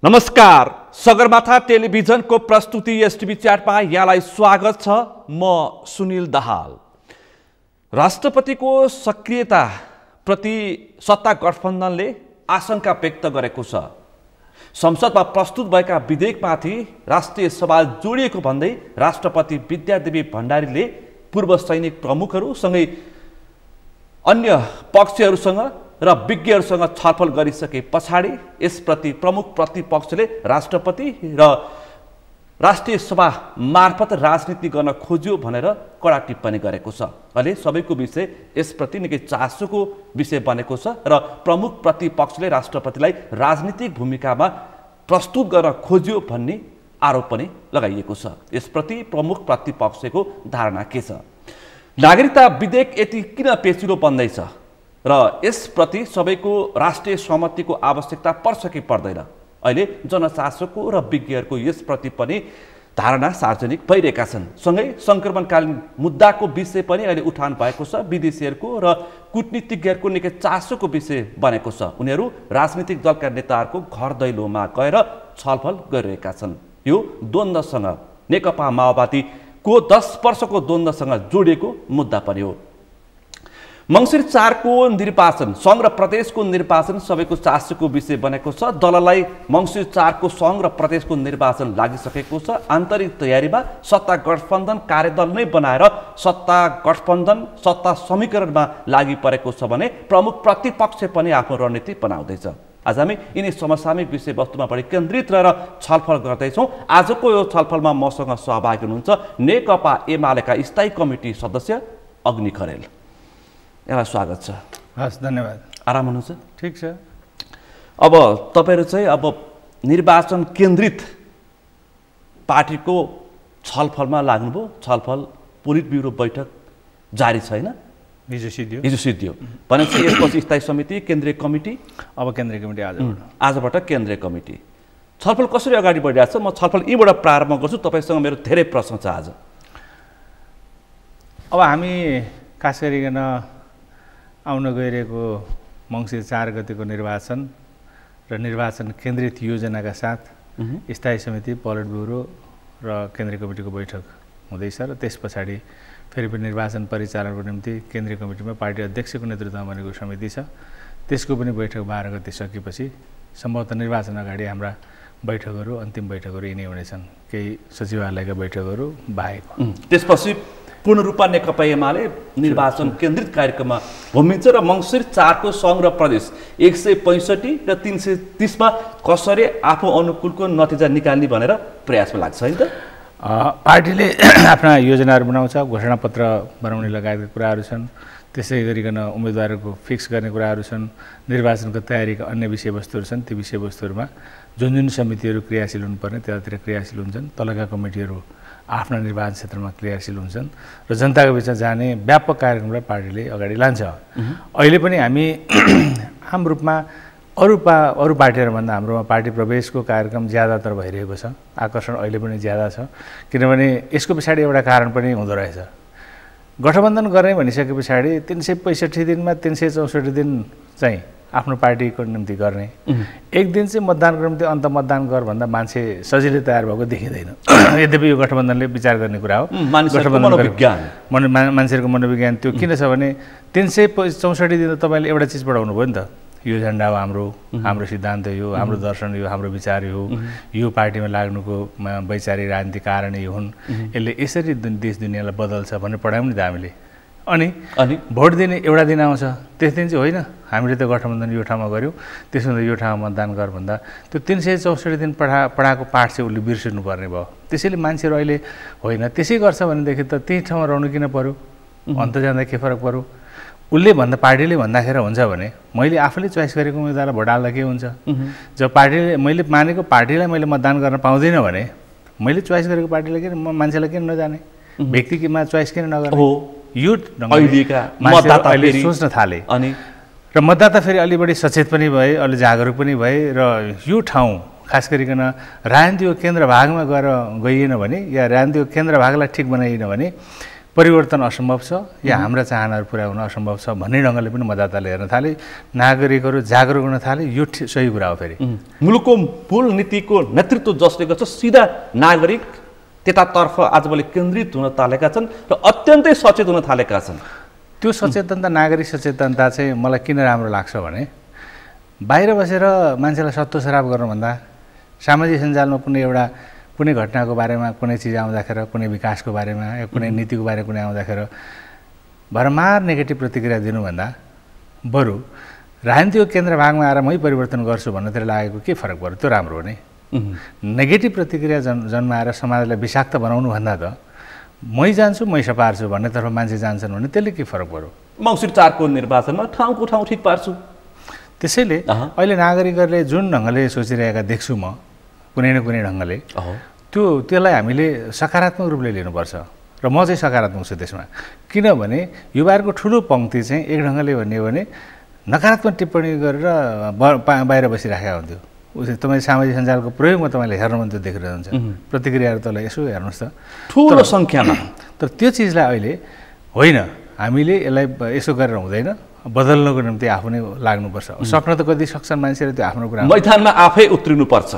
नमस्कार, सगरमाथा टेलिभिजनको प्रस्तुति एसटिभी च्याटमा यहाँलाई स्वागत छ। म सुनिल दाहाल। राष्ट्रपतिको सक्रियता प्रति सत्ता गठबन्धनले आशंका व्यक्त गरेको छ। संसदमा प्रस्तुत भएका विधेयकमाथि राष्ट्रिय सवाल जोडिएको भन्दै राष्ट्रपति विद्यादेवी भण्डारीले पूर्व सैनिक प्रमुखहरूसँगै अन्य पक्षहरूसँग र विज्ञहरूसँग छलफल गरिसके पछाडि यसप्रति प्रमुख प्रतिपक्षले राष्ट्रपति र राष्ट्रिय सभा मार्फत राजनीति गर्न खोज्यो भनेर कडा टिप्पणी गरेको छ। अहिले सबैको विषय यसप्रति निकै चासोको विषय बनेको छ र प्रमुख प्रतिपक्षले राष्ट्रपतिलाई राजनीतिक भूमिकामा प्रस्तुत गर्न खोज्यो भन्ने आरोप पनि लगाइएको छ। यसप्रति प्रमुख प्रतिपक्षको धारणा के छ? नागरिकता विधेयक यति किन पेचिलो बन्दैछ र यसप्रति सबैको राष्ट्रिय सहमतिको आवश्यकता पर्छ कि पर्दैन? अहिले जनचासोको र विज्ञहरूको यसप्रति पनि धारणा सार्वजनिक भइरहेका छन्। सँगै सङ्क्रमणकालीन मुद्दाको विषय पनि अहिले उठान भएको छ। विदेशीहरूको र कूटनीतिज्ञहरूको निकै चासोको विषय बनेको छ। उनीहरू राजनीतिक दलका नेताहरूको घर दैलोमा गएर छलफल गरिरहेका छन्। यो द्वन्द्वसँग नेकपा माओवादीको 10 वर्षको द्वन्द्वसँग जोडिएको मुद्दा पनि हो। मङ्सिर 4 को निर्वाचन, सङ्घ र प्रदेशको निर्वाचन सबैको चासोको विषय बनेको छ। दललाई मङ्सिर 4 को सङ्घ र प्रदेशको निर्वाचन लागिसकेको छ। आन्तरिक तयारीमा सत्ता गठबन्धन कार्यदल नै बनाएर सत्ता गठबन्धन सत्ता समीकरणमा लागि परेको छ भने प्रमुख प्रतिपक्ष पनि आफ्नो रणनीति बनाउँदैछ। आज हामी यिनी समसामयिक विषयवस्तुमा बढी केन्द्रित रहेर छलफल गर्दैछौँ। आजको यो छलफलमा मसँग सहभागी हुनुहुन्छ नेकपा एमालेका स्थायी कमिटी सदस्य अग्नि खरेल। यहाँलाई स्वागत छ। हस्, धन्यवाद। आराम हुनुहुन्छ? ठिक छ। अब तपाईँहरू चाहिँ अब निर्वाचन केन्द्रित पार्टीको छलफलमा लाग्नुभयो। छलफल पोलिट ब्युरो बैठक जारी छैन, हिजो सिद्धियो भनेपछि यसपछि स्थायी समिति, केन्द्रीय कमिटी, अब केन्द्रीय कमिटी आजबाट केन्द्रीय कमिटी। छलफल कसरी अगाडि बढिरहेको छ? म छलफल यहीँबाट प्रारम्भ गर्छु। तपाईँसँग मेरो धेरै प्रश्न छ आज। अब हामी खास गरिकन आउन गइरहेको मङ्सिर 4 गतिको निर्वाचन र निर्वाचन केन्द्रित योजनाका साथ स्थायी समिति, पोलिट ब्युरो र केन्द्रीय कमिटीको बैठक हुँदैछ र त्यस पछाडि फेरि पनि निर्वाचन परिचालनको निम्ति केन्द्रीय कमिटीमा पार्टी अध्यक्षको नेतृत्वमा बनेको समिति छ। त्यसको पनि बैठक 12 गते सकेपछि सम्भवतः निर्वाचन अगाडि हाम्रा बैठकहरू, अन्तिम बैठकहरू यिनै हुनेछन्, केही सचिवालयका बैठकहरू बाहेक। त्यसपछि पूर्ण रूपमा नेकपा एमाले निर्वाचन केन्द्रित कार्यक्रममा होमिन्छ र मङ्सिर 4 को सङ्घ र प्रदेश 165 र 330 मा कसरी आफू अनुकूलको नतिजा निकाल्ने भनेर प्रयासमा लाग्छ है त? पार्टीले आफ्ना योजनाहरू बनाउँछ, घोषणापत्र बनाउने लगायतका कुराहरू छन्। त्यसै गरिकन उम्मेदवारहरूको फिक्स गर्ने कुराहरू छन्। निर्वाचनको तयारीका अन्य विषयवस्तुहरू छन्। ती विषयवस्तुहरूमा जुन जुन समितिहरू क्रियाशील हुनुपर्ने त्यतातिर क्रियाशील हुन्छन्। तलका कमिटीहरू आफ्ना निर्वाचन क्षेत्रमा क्रियाशील हुन्छन् र जनताको बिचमा जाने व्यापक कार्यक्रमलाई पार्टीले अगाडि लान्छ। अहिले पनि हामी आम रूपमा अरू पार्टीहरूभन्दा हाम्रोमा पार्टी प्रवेशको कार्यक्रम ज्यादातर भइरहेको छ। आकर्षण अहिले पनि ज्यादा छ, किनभने यसको पछाडि एउटा कारण पनि हुँदो रहेछ। गठबन्धन गर्ने भनिसके पछाडि 365 दिनमा 364 दिन चाहिँ आफ्नो पार्टीको निम्ति गर्ने, एक दिन चाहिँ मतदानको निम्ति अन्त मतदान गर भन्दा मान्छे सजिलै तयार भएको देखिँदैन। यद्यपि यो गठबन्धनले विचार गर्ने कुरा हो। मान्छेहरूको मनोविज्ञान त्यो किन छ भने 364 दिन त तपाईँले एउटा चिज पढाउनु भयो नि त। यो झन्डा हो हाम्रो सिद्धान्त यो, हाम्रो दर्शन यो, हाम्रो विचार यो पार्टीमा लाग्नुको वैचारिक राजनीतिक कारण यो हुन्। यसले यसरी देश दुनियाँलाई बदल्छ भनेर पढायौँ नि त हामीले। अनि भोट दिने एउटा दिन आउँछ, त्यस दिन चाहिँ होइन हामीले त गठबन्धन यो ठाउँमा गऱ्यौँ, त्यसो भन्दा यो ठाउँमा मतदान गर भन्दा त्यो 364 दिन पढाएको पाठ चाहिँ उसले बिर्सिनु पर्ने भयो। त्यसैले मान्छेहरू अहिले होइन त्यसै गर्छ भनेदेखि त त्यही ठाउँमा रहनु किन पर्यो? अन्त जाँदा के फरक पर्यो? उसले भन्दा पार्टीले भन्दाखेरि हुन्छ भने मैले आफूले चोइस गरेको उम्मेदवारलाई भोट हाल्दा के हुन्छ? जब पार्टीले मैले मानेको पार्टीलाई मैले मतदान गर्न पाउँदिनँ भने मैले चोइस गरेको पार्टीलाई किन मान्छेलाई किन नजाने? व्यक्तिमा चोइस किन नगर्ने? यो अहिले सोच्न थाले र मतदाता फेरि अलि बढी सचेत पनि भए, अलि जागरुक पनि भए र यो ठाउँ खास गरिकन राजनीतिको केन्द्र भागमा गइएन भने या राजनीतिको केन्द्र भागलाई ठिक बनाइएन भने परिवर्तन असम्भव छ या हाम्रा चाहनाहरू पुरा हुन असम्भव छ भन्ने ढङ्गले पनि मतदाताले हेर्न थाले, नागरिकहरू जागरुक हुन थाले। यो सही कुरा हो। फेरि मुलुकको मूल नीतिको नेतृत्व जसले गर्छ सिधा नागरिक त्यतातर्फ आजभोलि केन्द्रित हुन थालेका छन् र अत्यन्तै सचेत हुन थालेका छन्। त्यो सचेतनता, नागरिक सचेतनता चाहिँ मलाई किन राम्रो लाग्छ भने बाहिर बसेर मान्छेलाई सत्तो सराप गर्नुभन्दा सामाजिक सञ्जालमा कुनै घटनाको बारेमा कुनै चिज आउँदाखेरि, कुनै विकासको बारेमा या कुनै नीतिको बारे कुनै आउँदाखेरि भरमार नेगेटिभ प्रतिक्रिया दिनुभन्दा बरु राजनीतिको केन्द्र भागमा आएर मै परिवर्तन गर्छु भन्नतिर लागेको के फरक पर्यो? त्यो राम्रो हो नि। नेगेटिभ प्रतिक्रिया जन्माएर समाजलाई विषाक्त बनाउनु भन्दा त मै जान्छु मै सपार्छु भन्नेतर्फ मान्छे जान्छन् भने त्यसले के फरक पर्यो? मङ्सिर 4 को निर्वाचनमा ठाउँको ठाउँ ठिक पार्छु। त्यसैले अहिले नागरिकहरूले जुन ढङ्गले सोचिरहेका देख्छु म कुनै न कुनै ढङ्गले, त्यसलाई हामीले सकारात्मक रूपले लिनुपर्छ र म चाहिँ सकारात्मक छु त्यसमा। किनभने युवाहरूको ठुलो पङ्क्ति चाहिँ एक ढङ्गले भन्यो भने नकारात्मक टिप्पणी गरेर बाहिर बसिराखेका हुन्थ्यो। तपाईँ सामाजिक सञ्जालको प्रयोगमा तपाईँले हेर्नु त्यो देखिरहन्छ। प्रतिक्रियाहरू तँलाई यसो हेर्नुहोस् त ठुलो सङ्ख्यामा। तर त्यो चिजलाई अहिले होइन, हामीले यसलाई यसो गरेर हुँदैन, बदल्नको निम्ति आफू नै लाग्नुपर्छ। सक्न त कति सक्छन् मान्छेले, त्यो आफ्नो कुरा, मैदानमा आफै उत्रिनुपर्छ।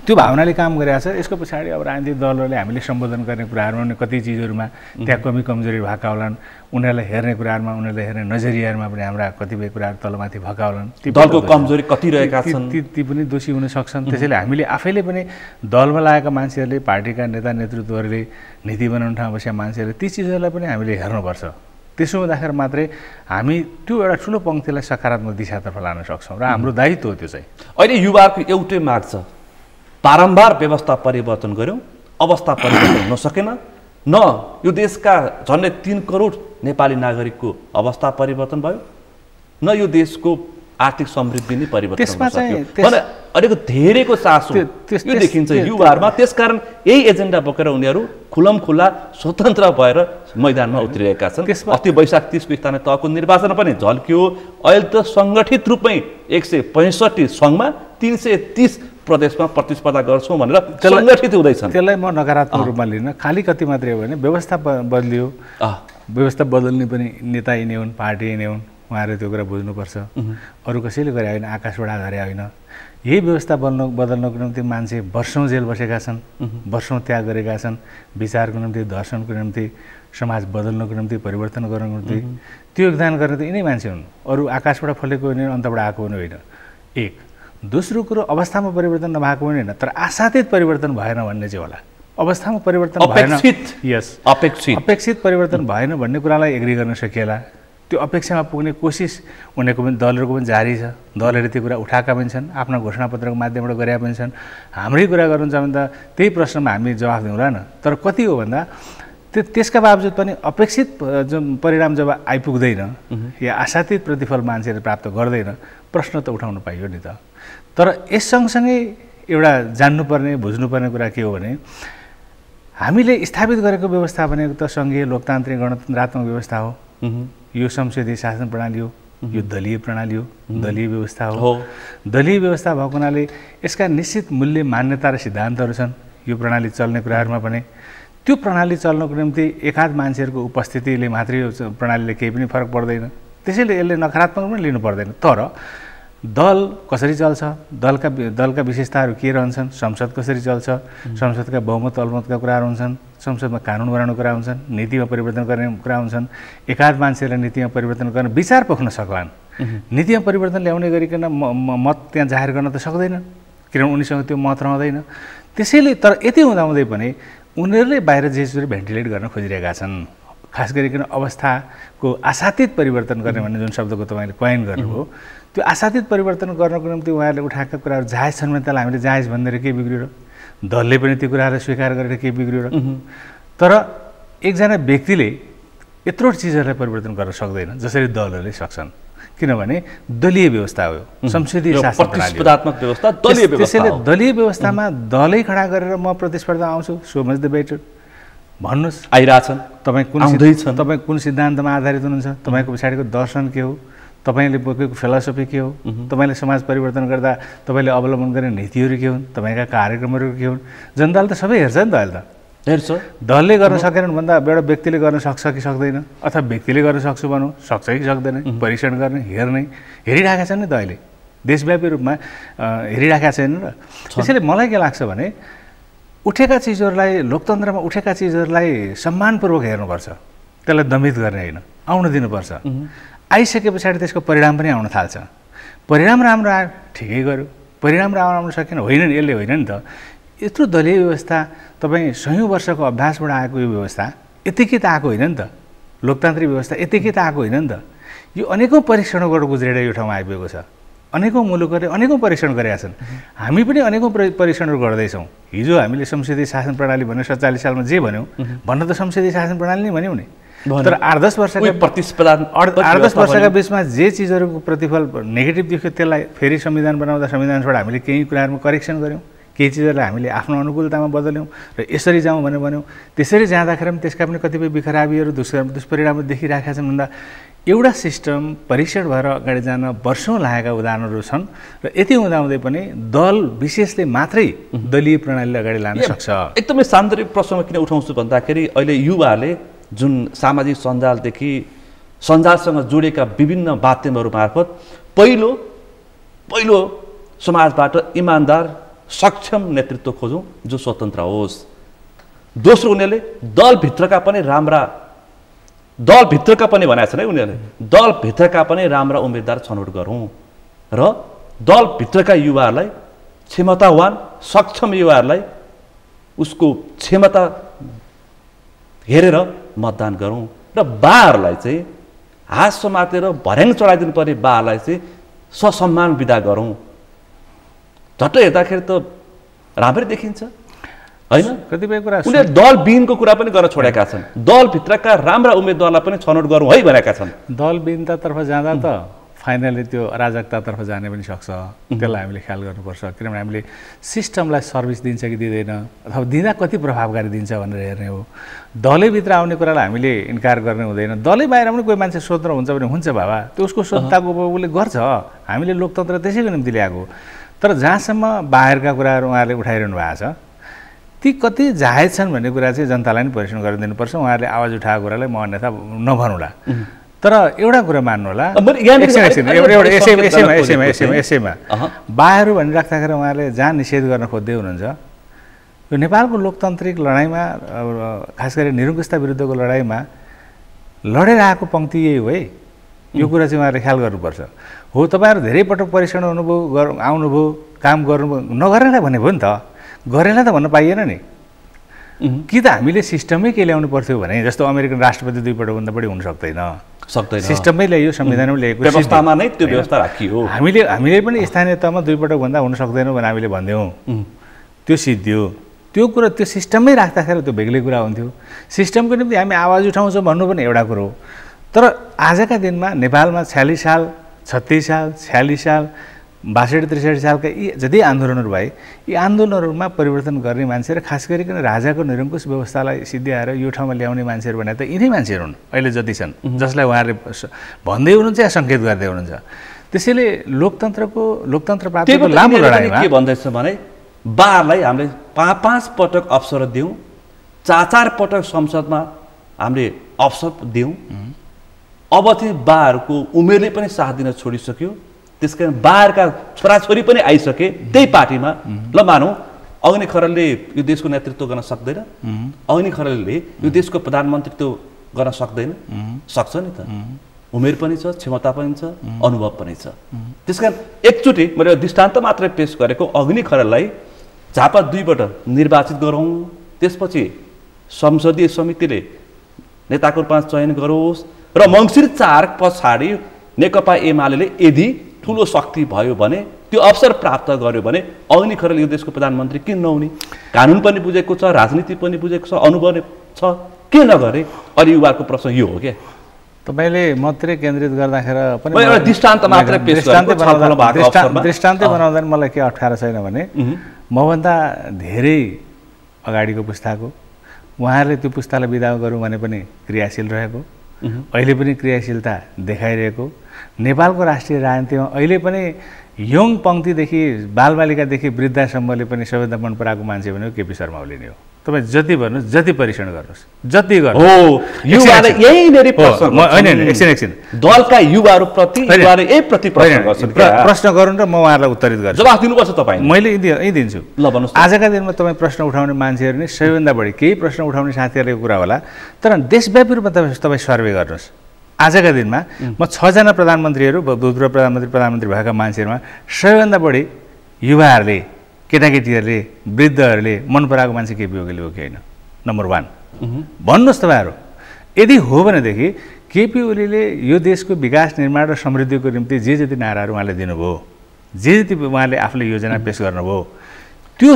त्यो भावनाले काम गरिरहेको छ। यसको पछाडि अब राजनीतिक दलहरूले हामीले सम्बोधन गर्ने कुराहरूमा कति चिजहरूमा त्यहाँ कमी कमजोरी भएका होलान्, उनीहरूलाई हेर्ने कुराहरूमा, उनीहरूले हेर्ने नजरियाहरूमा पनि हाम्रा कतिपय कुराहरू तलमाथि भएका होलान्। दलको कमजोरी कति रहेका छन्, ती पनि दोषी हुन सक्छन्। त्यसैले हामीले आफैले पनि दलमा लागेका मान्छेहरूले, पार्टीका नेता नेतृत्वहरूले, नीति बनाउने ठाउँमा बसेका मान्छेहरूले ती चिजहरूलाई पनि हामीले हेर्नुपर्छ। त्यसो हुँदाखेरि मात्रै हामी त्यो एउटा ठुलो पङ्क्तिलाई सकारात्मक दिशातर्फ लान सक्छौँ र हाम्रो दायित्व हो त्यो चाहिँ। अहिले युवाको एउटै माग छ, बारम्बार व्यवस्था परिवर्तन गऱ्यौँ, अवस्था परिवर्तन हुन सकेन। न यो देशका झन्डै 3 करोड नेपाली नागरिकको अवस्था परिवर्तन भयो, न यो देशको आर्थिक समृद्धि नै परिवर्तन हुन सक्यो। अलिकति धेरैको चासो यो देखिन्छ युवाहरूमा। त्यसकारण यही एजेन्डा बोकेर उनीहरू खुलमखुल्ला स्वतन्त्र भएर मैदानमा उत्रिरहेका छन्। अस्ति वैशाख 30 को स्थानीय तहको निर्वाचन पनि झल्कियो। अहिले त सङ्गठित रूपमै 165 सङ्घमा 330 प्रदेशमा प्रतिस्पर्धा गर्छौँ भनेर सङ्गठित हुँदैछन्। त्यसलाई म नकारात्मक रूपमा लिन, खालि कति मात्रै हो भने व्यवस्था बदलियो, व्यवस्था बदल्ने पनि नेता यिनै हुन्, पार्टी यिनै हुन्, उहाँहरूले त्यो कुरा बुझ्नुपर्छ। अरू कसैले गरे होइन, आकाशबाट गरे होइन। यही व्यवस्था बदल्नको निम्ति मान्छे वर्षौँ जेल बसेका छन्, वर्षौँ त्याग गरेका छन्, विचारको निम्ति, दर्शनको निम्ति, समाज बदल्नको निम्ति, परिवर्तन गर्नको निम्ति त्यो योगदान गर्ने त यिनै मान्छे हुन्। अरू आकाशबाट फलेको होइन, अन्तबाट आएको पनि होइन। एक दोस्रो कुरो, अवस्थामा परिवर्तन नभएको पनि होइन, तर आशातीत परिवर्तन भएन भन्ने चाहिँ होला। अवस्थामा परिवर्तन भएन, यस अपेक्षित परिवर्तन भएन भन्ने कुरालाई एग्री गर्न सकिएला। त्यो अपेक्षामा पुग्ने कोसिस उनीहरूको पनि, दलहरूको पनि जारी छ। दलहरूले त्यो कुरा उठाएका पनि छन्, आफ्ना घोषणापत्रको माध्यमबाट गरेका पनि छन्। हाम्रै कुरा गर्नुहुन्छ भने त त्यही प्रश्नमा हामी जवाफ दिउँला न। तर कति हो भन्दा त्यसका बावजुद पनि अपेक्षित परिणाम जब आइपुग्दैन या आशातीत प्रतिफल मान्छेले प्राप्त गर्दैन, प्रश्न त उठाउनु पाइयो नि त। तर यस सँगसँगै एउटा जान्नुपर्ने, बुझ्नुपर्ने कुरा के हो भने हामीले स्थापित गरेको व्यवस्था भनेको त सङ्घीय लोकतान्त्रिक गणतन्त्रात्मक व्यवस्था हो। यो संसदीय शासन प्रणाली हो, यो दलीय प्रणाली हो, दलीय व्यवस्था हो। दलीय व्यवस्था भएको हुनाले यसका निश्चित मूल्य, मान्यता र सिद्धान्तहरू छन्। यो प्रणाली चल्ने कुराहरूमा पनि त्यो प्रणाली चल्नको निम्ति एकाध मान्छेहरूको उपस्थितिले मात्रै यो प्रणालीले केही पनि फरक पर्दैन। त्यसैले यसले नकारात्मक पनि लिनु पर्दैन। तर दल कसरी चल्छ, दलका विशेषताहरू के रहन्छन्, संसद कसरी चल्छ, संसदका बहुमत अल्मतका कुराहरू हुन्छन्, संसदमा कानुन बनाउने कुरा हुन्छन्, नीतिमा परिवर्तन गर्ने कुरा हुन्छन्। एकाध मान्छेलाई नीतिमा परिवर्तन गर्न विचार पोख्न सक्लान्। नीतिमा परिवर्तन ल्याउने गरिकन मत त्यहाँ जाहेर गर्न त सक्दैन, किनभने उनीसँग त्यो मत रहँदैन। त्यसैले तर यति हुँदाहुँदै पनि उनीहरूले बाहिर जेसुरी भेन्टिलेट गर्न खोजिरहेका छन्। खास गरिकन अवस्थाको आशातीत परिवर्तन गर्ने भन्ने जुन शब्दको तपाईँले कोइन गर्नुभयो, त्यो आशातीत परिवर्तन गर्नको निम्ति उहाँहरूले उठाएका कुराहरू जायज छन् भने त्यसलाई हामीले जायज भन्दै के बिग्रियो र? दलले पनि त्यो कुराहरूलाई स्वीकार गरेर के बिग्रियो र? तर एकजना व्यक्तिले यत्रो चिजहरूलाई परिवर्तन गर्न सक्दैन जसरी दलहरूले सक्छन्। किनभने दलीय व्यवस्था हो, संसदीय शासन प्रतिस्पर्धात्मक व्यवस्था, दलीय व्यवस्था। त्यसैले दलीय व्यवस्थामा दलै खडा गरेर म प्रतिस्पर्धा आउँछु, सो मच द बेटर भन्नुहोस्। आइरहेछन्, तपाईँ कुन सिद्धान्तमा आधारित हुनुहुन्छ, तपाईँको पछाडिको दर्शन के हो, तपाईँले बोकेको फिलोसफी के हो, तपाईँले समाज परिवर्तन गर्दा तपाईँले अवलम्बन गर्ने नीतिहरू के हुन्, तपाईँका कार्यक्रमहरू के हुन्, जनताले त सबै हेर्छ नि त अहिले त। हेर्छ दलले गर्न सकेनन् भन्दा एउटा व्यक्तिले गर्न सक्छ कि सक्दैन, अथवा व्यक्तिले गर्न सक्छु भनौँ, सक्छ कि सक्दैन, परीक्षण गर्ने, हेर्ने, हेरिरहेका छन् नि त अहिले देशव्यापी रूपमा हेरिरहेका छैनन् र त्यसैले मलाई के लाग्छ भने उठेका चिजहरूलाई, लोकतन्त्रमा उठेका चिजहरूलाई सम्मानपूर्वक हेर्नुपर्छ, त्यसलाई दमित गर्ने होइन, आउन दिनुपर्छ। आइसके पछाडि त्यसको परिणाम पनि आउन थाल्छ। परिणाम राम्रो आयो ठिकै गर्यो, परिणाम राम्रो आउन सकेन होइन नि, यसले होइन नि त। यत्रो दलीय व्यवस्था तपाईँ सयौँ वर्षको अभ्यासबाट आएको यो व्यवस्था यतिकै त आएको होइन नि त। लोकतान्त्रिक व्यवस्था यतिकै त आएको होइन नि त। यो अनेकौँ परीक्षणबाट गुज्रेर यो ठाउँमा आइपुगेको छ। अनेकौँ मुलुकहरूले अनेकौँ परीक्षण गरेका छन्, हामी पनि अनेकौँ परीक्षणहरू गर्दैछौँ। हिजो हामीले संसदीय शासन प्रणाली भन्यो, 47 सालमा जे भन्यौँ भन्न त संसदीय शासन प्रणाली नै भन्यौँ नि, तर 8-10 वर्षका प्रतिस्पर्धा 8-10 वर्षका बिचमा जे चिजहरूको प्रतिफल नेगेटिभ देख्यो त्यसलाई फेरि संविधान बनाउँदा संविधानबाट हामीले केही कुराहरूमा करेक्सन गऱ्यौँ, केही चिजहरूलाई हामीले आफ्नो अनुकूलतामा बदल्यौँ र यसरी जाउँ भनेर भन्यौँ। त्यसरी जाँदाखेरि पनि त्यसका पनि कतिपय बिखराबीहरू दुष्परिणामहरू देखिरहेका छन् भन्दा एउटा सिस्टम परीक्षण भएर अगाडि जान वर्षौँ लागेका उदाहरणहरू छन् र यति हुँदाहुँदै पनि दल विशेषले मात्रै दलीय प्रणालीले अगाडि लान सक्छ। एकदमै सान्दर्भिक प्रश्नमा किन उठाउँछु भन्दाखेरि अहिले युवाहरूले जुन सामाजिक सञ्जालदेखि सञ्जालसँग जोडेका विभिन्न माध्यमहरू मार्फत पहिलो समाजबाट इमान्दार सक्षम नेतृत्व खोजौँ जो स्वतन्त्र होस्। दोस्रो उनीहरूले दलभित्रका पनि भनेका छन् है उनीहरूले, दलभित्रका पनि राम्रा उम्मेदवार छनौट गरौँ र दलभित्रका युवाहरूलाई क्षमतावान सक्षम युवाहरूलाई उसको क्षमता हेरेर मतदान गरौँ र बाहरूलाई चाहिँ हाँस समातेर भर्याङ चढाइदिनु पर्ने बाहरूलाई चाहिँ ससम्मान विदा गरौँ। झट्ट हेर्दाखेरि त राम्रै देखिन्छ होइन। कतिपय कुरा उनीहरूले दलविहीनको कुरा पनि गर्न छोडेका छन्, दलभित्रका राम्रा उम्मेदवारलाई पनि छनौट गरौँ है भनेका छन्। दलविहीनतातर्फ जाँदा त फाइनली त्यो अराजकतातर्फ जाने पनि सक्छ, त्यसलाई हामीले ख्याल गर्नुपर्छ। किनभने हामीले सिस्टमलाई सर्भिस दिन्छ कि दिँदैन अथवा दिँदा कति प्रभावकारी दिन्छ भनेर हेर्ने हो। दलैभित्र आउने कुरालाई हामीले इन्कार गर्ने हुँदैन। दलै बाहिर पनि कोही मान्छे स्वतन्त्र हुन्छ भने हुन्छ बाबा, त्यो उसको स्वतन्त्रताको उपभोगले गर्छ। हामीले लोकतन्त्र त्यसैको निम्ति ल्याएको। तर जहाँसम्म बाहिरका कुराहरू उहाँहरूले उठाइरहनु भएको छ ती कति जायज छन् भन्ने कुरा चाहिँ जनतालाई नै परीक्षण गरेर दिनुपर्छ। उहाँहरूले आवाज उठाएको कुरालाई म अन्यथा नभनौँला, तर एउटा कुरा मान्नु होला, यसैमा बाहेर भनिराख्दाखेरि उहाँहरूले जहाँ निषेध गर्न खोज्दै हुनुहुन्छ यो नेपालको लोकतान्त्रिक लडाइँमा, खास गरी निरङ्कुशता विरुद्धको लडाइँमा लडेर आएको पङ्क्ति यही हो है। यो कुरा चाहिँ उहाँहरूले ख्याल गर्नुपर्छ। हो तपाईँहरू धेरै पटक परीक्षण हुनुभयो, आउनुभयो, काम गर्नुभयो, नगरेर भने भयो नि त, गरेर त भन्न पाइएन नि। कि त हामीले सिस्टमै के ल्याउनु पर्थ्यो भने जस्तो अमेरिकन राष्ट्रपति 2 पटकभन्दा बढी हुन सक्दैन, सिस्टममै ल्याइयो, संविधानमा ल्याएको व्यवस्थामा नै त्यो व्यवस्था राखियो। हामीले पनि स्थानीय तहमा 2 पटकभन्दा हुन सक्दैनौँ भने हामीले भन्थ्यौँ, त्यो सिद्धियो। त्यो कुरा त्यो सिस्टममै राख्दाखेरि त्यो बेग्लै कुरा हुन्थ्यो। सिस्टमको निम्ति हामी आवाज उठाउँछौँ भन्नु पनि एउटा कुरो हो, तर आजका दिनमा नेपालमा 46 साल, 36 साल, 46 साल, 62-63 सालका यी जति आन्दोलनहरू भए यी आन्दोलनहरूमा परिवर्तन गर्ने मान्छे र खास गरिकन राजाको निरङ्कुश व्यवस्थालाई सिद्ध्याएर यो ठाउँमा ल्याउने मान्छेहरू भने त यिनै मान्छेहरू हुन् अहिले जति छन्, जसलाई उहाँहरूले भन्दै हुनुहुन्छ या सङ्केत गर्दै हुनुहुन्छ। त्यसैले लोकतन्त्र प्राप्तिको लामो लडाइँमा के भन्दैछ भने बाहरूलाई हामीले 5 पटक अवसर दिउँ, 4 पटक संसदमा हामीले अवसर दिउँ। अब चाहिँ बाहरूको उमेरले पनि साथ दिन छोडिसक्यो, त्यस कारण बाहिरका छोराछोरी पनि आइसके त्यही पार्टीमा। ल मानौँ अग्नि खरेलले यो देशको नेतृत्व गर्न सक्दैन, अग्नि खरेलले यो देशको प्रधानमन्त्रीत्व गर्न सक्दैन, सक्छ नि त, उमेर पनि छ, क्षमता पनि छ, अनुभव पनि छ। त्यस कारण एकचोटि मैले दृष्टान्त मात्रै पेश गरेको अग्नि खरेललाई झापा 2बाट निर्वाचित गरौँ, त्यसपछि संसदीय समितिले नेताको रूपमा चयन गरोस् र मङ्सिर 4 पछाडि नेकपा एमाले यदि ठुलो शक्ति भयो भने त्यो अवसर प्राप्त गर्यो भने अग्नि खरेल यो देशको प्रधानमन्त्री किन नहुने? कानुन पनि बुझेको छ, राजनीति पनि बुझेको छ, अनुभव छ, के नगरे? अनि युवाको प्रश्न यो हो क्या। तपाईँले मात्रै केन्द्रित गर्दाखेरि पनि एउटा दृष्टान्त मात्रै पेश गरेको छलफल भएको अवसरमा दृष्टान्तै बनाउँदा मलाई के अप्ठ्यारो छैन भने मभन्दा धेरै अगाडिको पुस्ताको उहाँहरूले त्यो पुस्तालाई बिदा गरौँ भने पनि क्रियाशील रहेको, अहिले पनि क्रियाशीलता देखाइरहेको, नेपालको राष्ट्रिय राजनीतिमा अहिले पनि यङ पङ्क्तिदेखि बालबालिकादेखि वृद्धासम्मले पनि सबैभन्दा मन पराएको मान्छे भनेको केपी शर्मा ओली नै हो। तपाईँ जति भन्नुहोस्, जति परीक्षण गर्नुहोस्, जति गर्नु हो युवाले यही मेरी प्रश्न होइन एकछिन दलका युवाहरू प्रति युवाले यही प्रति प्रश्न गर्छन् प्रश्न गरौँ र म उहाँहरूलाई उत्तरित गर्छु जवाफ दिनुपर्छ तपाईँ मैले यही दिन्छु ल भन्नुहोस् आजका दिनमा तपाईँ प्रश्न उठाउने मान्छेहरू नै सबैभन्दा बढी केही प्रश्न उठाउने साथीहरूको कुरा होला तर देशव्यापी रूपमा तपाईँ सर्वे गर्नुहोस् आजका दिनमा म 6 जना प्रधानमन्त्रीहरू भूतपूर्व प्रधानमन्त्री भएका मान्छेहरूमा सबैभन्दा बढी युवाहरूले केटाकेटीहरूले वृद्धहरूले मन पराएको मान्छे केपी ओलीले हो कि होइन नम्बर 1 भन्नुहोस् तपाईँहरू यदि हो भनेदेखि केपी ओलीले यो देशको विकास निर्माण र समृद्धिको निम्ति जे जति नाराहरू उहाँले दिनुभयो जे जति उहाँले आफूले योजना पेश गर्नुभयो त्यो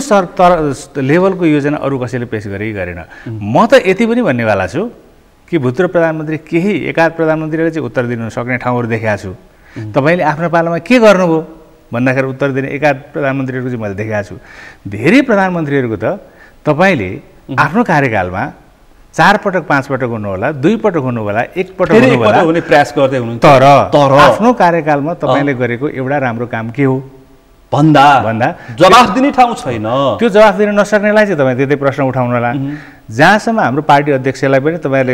लेभलको योजना अरू कसैले पेश गरे गरेन म त यति पनि भन्नेवाला छु कि भूतपूर्व प्रधानमन्त्री केही एकाध प्रधानमन्त्रीले चाहिँ उत्तर दिनु सक्ने ठाउँहरू देखाएको छु तपाईँले आफ्नो पालामा के गर्नुभयो भन्दाखेरि उत्तर दिने एकाध प्रधानमन्त्रीहरूको चाहिँ मैले देखाएको छु धेरै प्रधानमन्त्रीहरूको त तपाईँले आफ्नो कार्यकालमा 4 पटक 5 पटक हुनु होला 2 पटक हुनु होला 1 पटक हुनु होला हुने प्रयास गर्दै हुनुहुन्छ तर आफ्नो कार्यकालमा तपाईँले गरेको एउटा राम्रो काम के हो भन्दा जवाफ दिने ठाउँ छैन त्यो जवाफ दिन नसक्नेलाई चाहिँ तपाईँ त्यतै प्रश्न उठाउनला जहाँसम्म हाम्रो पार्टी अध्यक्षलाई पनि तपाईँले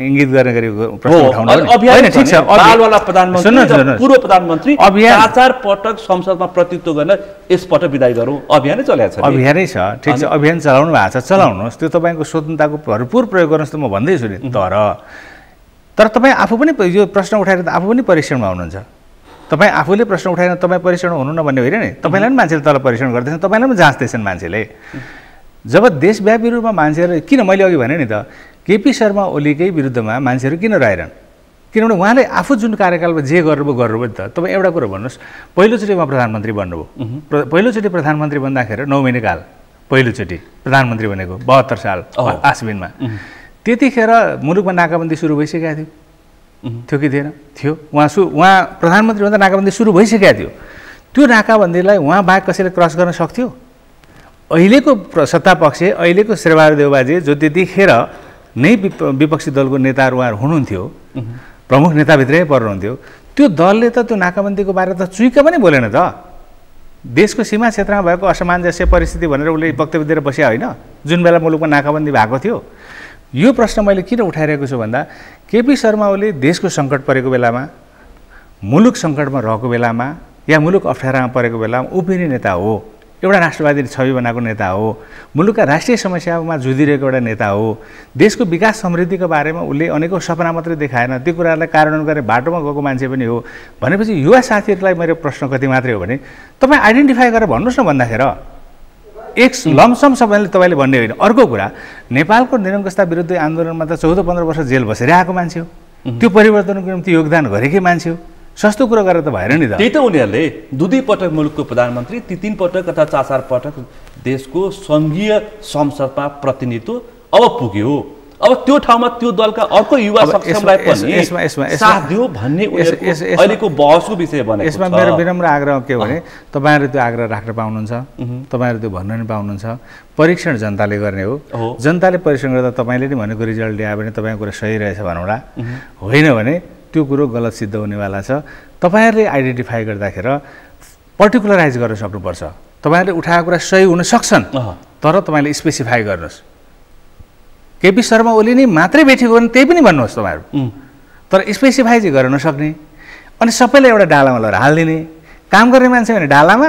इङ्गित गर्ने गरी प्रश्न उठाउनु होइन ठिक छ बालवाला प्रधानमन्त्री पूर्व प्रधानमन्त्री 4 पटक संसदमा प्रतिनिधित्व गर्न यसपटक विदाई गरौँ अभियानै चलेको छ अभियानै छ ठिक छ अभियान चलाउनु भएको छ चलाउनुहोस् त्यो तपाईँको स्वतन्त्रताको भरपुर प्रयोग गर्नुहोस् त म भन्दैछु नि तर तपाईँ आफू पनि यो प्रश्न उठाएर त आफू पनि परीक्षणमा हुनुहुन्छ तपाईँ आफूले प्रश्न उठाएर तपाईँ परीक्षण हुनु नभन्ने होइन नि तपाईँलाई पनि मान्छेले तल परीक्षण गर्दैछन् तपाईँलाई पनि जाँच्दैछन् मान्छेले जब देशव्यापी रूपमा मान्छेहरू किन मैले अघि भने नि त केपी शर्मा ओलीकै विरुद्धमा मान्छेहरू किन रहेनन् किनभने उहाँले आफू जुन कार्यकालमा जे गर्नुभयो नि त तपाईँ एउटा कुरो भन्नुहोस् पहिलोचोटि उहाँ प्रधानमन्त्री बन्नुभयो पहिलोचोटि प्रधानमन्त्री बन्दाखेरि 9 महिना काल पहिलोचोटि प्रधानमन्त्री बनेको 72 साल आश्विनमा त्यतिखेर मुलुकमा नाकाबन्दी सुरु भइसकेको थियो कि थिएन थियो उहाँ प्रधानमन्त्री भन्दा नाकाबन्दी सुरु भइसकेको थियो त्यो नाकाबन्दीलाई उहाँ बाहेक कसैले क्रस गर्न सक्थ्यो अहिलेको सत्ता पक्ष अहिलेको शेरबहादुर देउबाजे जो त्यतिखेर नै विपक्षी दलको नेताहरू उहाँहरू हुनुहुन्थ्यो प्रमुख नेताभित्रै पर्नुहुन्थ्यो त्यो दलले त त्यो नाकाबन्दीको बारे त चुइका पनि बोलेन त देशको सीमा क्षेत्रमा भएको असमञ्जस्य परिस्थिति भनेर उसले वक्तव्य दिएर बस्या होइन जुन बेला मुलुकमा नाकाबन्दी भएको थियो यो प्रश्न मैले किन उठाइरहेको छु भन्दा केपी शर्मा ओली देशको सङ्कट परेको बेलामा मुलुक सङ्कटमा रहेको बेलामा या मुलुक अप्ठ्यारामा परेको बेलामा उभिने नेता हो एउटा राष्ट्रवादी छवि बनाएको नेता हो मुलुकका राष्ट्रिय समस्यामा जुधिरहेको एउटा नेता हो देशको विकास समृद्धिको बारेमा उसले अनेकौँ सपना मात्रै देखाएन त्यो कुरालाई कार्यान्वयन गर्ने बाटोमा गएको मान्छे पनि हो भनेपछि युवा साथीहरूलाई मेरो प्रश्न कति मात्रै हो भने तपाईँ आइडेन्टिफाई गरेर भन्नुहोस् न भन्दाखेरि एक लमसम सबैले तपाईँले भन्ने होइन अर्को कुरा नेपालको निरङ्कुशता विरुद्ध आन्दोलनमा त 14-15 वर्ष जेल बसेर आएको मान्छे हो त्यो परिवर्तनको निम्ति योगदान गरेकै मान्छे हो सस्तो कुरो गरेर त भएन नि त त्यही त उनीहरूले 2 पटक मुलुकको प्रधानमन्त्री 3 पटक अथवा 4 पटक देशको सङ्घीय संसदमा प्रतिनिधित्व अब पुग्यो अब त्यो ठाउँमा त्यो दलका अर्को युवा सक्षमलाई पनि साथ दियो भन्ने अहिलेको बहसको विषय बनेको छ यसमा मेरो विनम्र आग्रह के हो भने तपाईँहरू त्यो आग्रह राख्न पाउनुहुन्छ तपाईँहरू त्यो भन्न नि पाउनुहुन्छ परीक्षण जनताले गर्ने हो जनताले परीक्षण गर्दा तपाईँले नि भनेको रिजल्ट ल्यायो भने तपाईँको कुरा सही रहेछ भनौँला होइन भने त्यो कुरो गलत सिद्ध हुनेवाला छ तपाईँहरूले आइडेन्टिफाई गर्दाखेरि पर्टिकुलराइज गर्न सक्नुपर्छ तपाईँहरूले उठाएको कुरा सही हुन सक्छन् तर तपाईँले स्पेसिफाई गर्नुहोस् केपी शर्मा ओली नै मात्रै भेटेको भने त्यही पनि भन्नुहोस् तपाईँहरू तर स्पेसिफाई चाहिँ गर्न नसक्ने अनि सबैलाई एउटा डालामा लगेर हालिदिने काम गर्ने मान्छे भने डालामा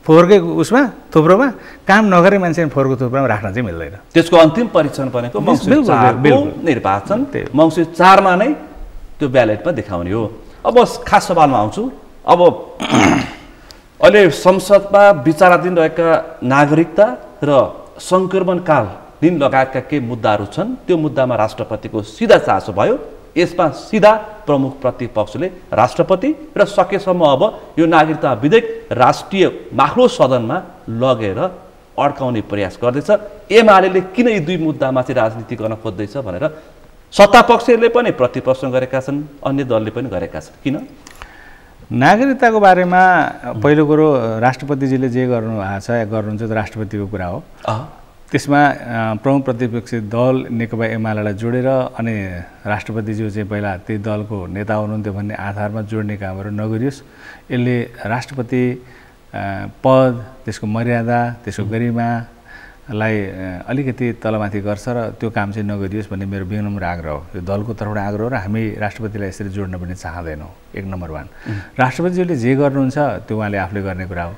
फोहोरकै उसमा थुप्रोमा काम नगर्ने मान्छे भने फोहोरको थुप्रोमा राख्न चाहिँ मिल्दैन त्यसको अन्तिम परीक्षण भनेको निर्वाचन मङ्सिर 4 मा नै त्यो ब्यालेटमा देखाउने हो अब खास सवालमा आउँछु अब अहिले संसदमा विचाराधीन रहेका नागरिकता र सङ्क्रमणकाल दिन लगायतका केही मुद्दाहरू छन् त्यो मुद्दामा राष्ट्रपतिको सिधा चासो भयो यसमा सिधा प्रमुख प्रतिपक्षले राष्ट्रपति र सकेसम्म अब यो नागरिकता विधेयक राष्ट्रिय माथिल्लो सदनमा लगेर अड्काउने प्रयास गर्दैछ एमाले किन यी 2 मुद्दामा चाहिँ राजनीति गर्न खोज्दैछ भनेर सत्तापक्षले पनि प्रतिप्रश्न गरेका छन् अन्य दलले पनि गरेका छन् किन नागरिकताको बारेमा पहिलो कुरो राष्ट्रपतिजीले जे गर्नु भएको छ गर्नुहुन्छ त्यो राष्ट्रपतिको कुरा हो त्यसमा प्रमुख प्रतिपक्षी दल नेकपा एमालेलाई जोडेर अनि राष्ट्रपतिज्यू चाहिँ पहिला त्यही दलको नेता हुनुहुन्थ्यो भन्ने आधारमा जोड्ने कामहरू नगरियोस् यसले राष्ट्रपति पद त्यसको मर्यादा त्यसको गरिमा अलिकति तलमाथि गर्छ र त्यो काम चाहिँ नगरियोस् भन्ने मेरो विनम्र आग्रह हो। यो दलको तर्फबाट आग्रह हो र हामी राष्ट्रपतिलाई यसरी जोड्न पनि चाहँदैनौँ। 1 नम्बर 1 राष्ट्रपतिज्यूले जे गर्नुहुन्छ त्यो उहाँले आफूले गर्ने कुरा हो।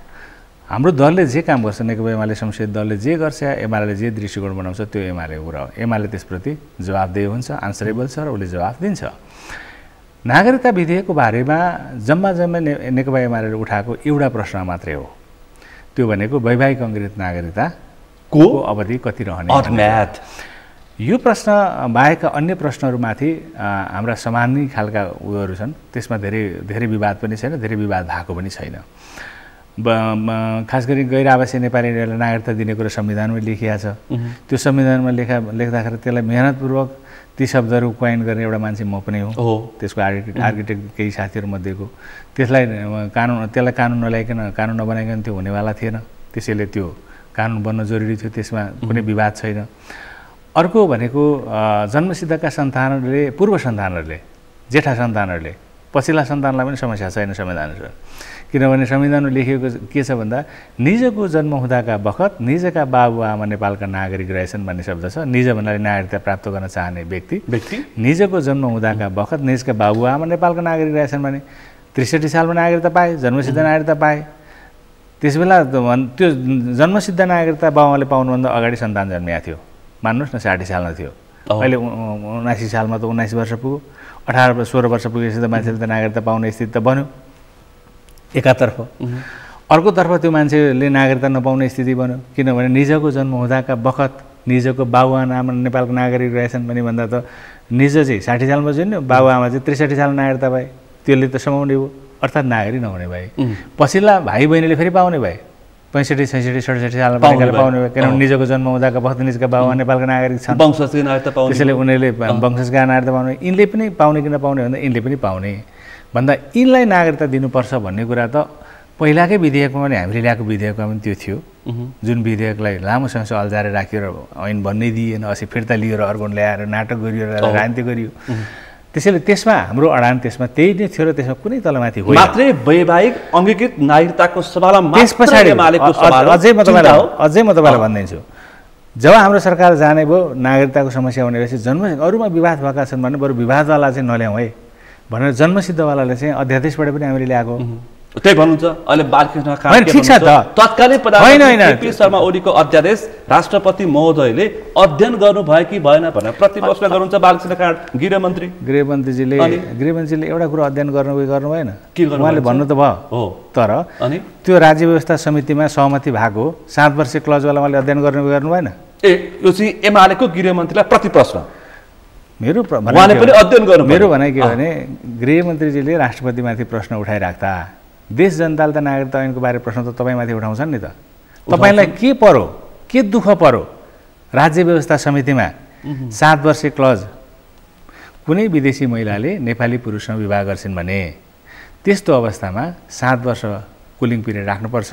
हाम्रो दलले जे काम गर्छ, नेकपा एमाले संसदीय दलले जे गर्छ, एमाले जे दृष्टिकोण बनाउँछ त्यो एमालेको कुरा हो। एमाले त्यसप्रति जवाफदेही हुन्छ, आन्सरेबल छ र उसले जवाफ दिन्छ। नागरिकता विधेयकको बारेमा जम्मा नेकपा एमाले उठाएको एउटा प्रश्न मात्रै हो, त्यो भनेको वैवाहिक अङ्गीकृत नागरिकताको अवधि कति रहने। यो प्रश्न बाहेक अन्य प्रश्नहरूमाथि हाम्रा सामान्य खालका उयोहरू छन्, त्यसमा धेरै विवाद पनि छैन, धेरै विवाद भएको पनि छैन। खास गरी गैर आवासीय नेपालीहरूलाई नागरिकता दिने कुरा संविधानमा लेखिया छ। त्यो संविधानमा लेख्दाखेरि त्यसलाई मेहनतपूर्वक ती शब्दहरू क्वाइन गर्ने एउटा मान्छे म पनि हो, त्यसको आर्किटेक्ट केही साथीहरू मध्येको। त्यसलाई कानुन नबनाइकन त्यो हुनेवाला थिएन, त्यसैले त्यो कानुन बन्न जरुरी थियो, त्यसमा कुनै विवाद छैन। अर्को भनेको जन्मसिद्धका सन्तानहरूले, पूर्व सन्तानहरूले, जेठा सन्तानहरूले, पछिल्ला सन्तानलाई पनि समस्या छैन संविधानअनुसार। किनभने संविधानमा लेखिएको के छ भन्दा निजको जन्म हुँदाका बखत निजका बाबुआमा नेपालका नागरिक रहेछन् भन्ने शब्द छ। निज भन्नाले नागरिकता प्राप्त गर्न चाहने व्यक्ति निजको जन्म हुँदाका बखत निजका बाबुआमा नेपालका नागरिक रहेछन् भने 63 सालमा नागरिकता पाए, जन्मसिद्ध नागरिकता पाए। त्यसबेला त्यो जन्मसिद्ध नागरिकता बाबुआमाले पाउनुभन्दा अगाडि सन्तान जन्मिएको थियो, मान्नुहोस् न 60 सालमा थियो। अहिले 79 सालमा त 19 वर्ष पुग्यो, 18-16 वर्ष पुगेपछि त मान्छेले त नागरिकता पाउने स्थिति त बन्यो एकातर्फ। अर्कोतर्फ त्यो मान्छेले नागरिकता नपाउने स्थिति बन्यो, किनभने निजको जन्म हुँदाका बखत निजको बाबुआमा नेपालको नागरिक रहेछन् भने भन्दा त निज चाहिँ 60 सालमा जन्म्यो, बाबुआमा चाहिँ 63 सालमा नागरिकता पाए, त्यसले त समाउने भयो, अर्थात् नागरिक नहुने भए। पछिल्ला भाइ बहिनीले फेरि पाउने भए, 65, 66, 67 सालमा पाउने भए, किनभने निजको जन्म हुँदाका बखत निजका बाबुआमा नेपालको नागरिक छन्, त्यसैले उनीहरूले वंशजका नागरिकता पाउने। यिनले पनि पाउने कि नपाउने भन्दा यिनले पनि पाउने भन्दा यिनलाई नागरिकता दिनुपर्छ भन्ने कुरा त पहिलाकै विधेयकमा पनि हामीले ल्याएको विधेयकमा पनि त्यो थियो, जुन विधेयकलाई लामो समयसम्म अल्झाएर राखियो र ऐन बन्नै दिएन, अस्ति फिर्ता लिएर अर्को ल्याएर नाटक गरियो र राजनीति गरियो। त्यसैले त्यसमा हाम्रो अडान त्यसमा त्यही नै थियो र त्यसमा कुनै तलमाथि होइन। मात्रै वैवाहिक अङ्गीकृत नागरिकताको सवालमा त्यस पछाडि अझै म तपाईँलाई भनिदिन्छु, जब हाम्रो सरकार जाने भयो नागरिकताको समस्या हुने रहेछ, अरूमा विवाद भएका छन् भने बरु विवादवाला चाहिँ नल्याउँ है भनेर जन्मसिद्धवालाले चाहिँ अध्यादेशबाट पनि हामीले ल्याएको। त्यही भन्नुहुन्छ अहिले बालकृष्ण खान ठिक छ त, तत्कालीन प्रधानमन्त्री केपी शर्मा ओलीको अध्यादेश राष्ट्रपति महोदयले अध्ययन गर्नु भयो कि भएन भनेर प्रतिप्रश्न गर्नुहुन्छ बालकृष्ण खान गृहमन्त्रीजीले एउटा कुरा अध्ययन गर्नु भएन, उहाँले भन्नु त भयो, तर त्यो राज्य व्यवस्था समितिमा सहमति भएको 7 वर्षीय क्लजवाला उहाँले अध्ययन गर्नु भएन। यो चाहिँ एमालेको गृहमन्त्रीलाई प्रतिप्रश्न मेरो भनाइ के भने गृहमन्त्रीजीले राष्ट्रपतिमाथि प्रश्न उठाइराख्दा देश जनताले त नागरिकता ऐनको बारे प्रश्न त तपाईँमाथि उठाउँछन् नि त। तपाईँलाई के पर्यो, के दुःख पर्यो राज्य व्यवस्था समितिमा 7 वर्षीय क्लज कुनै विदेशी महिलाले नेपाली पुरुषसँग विवाह गर्छिन् भने त्यस्तो अवस्थामा 7 वर्ष कुलिङ पिरियड राख्नुपर्छ।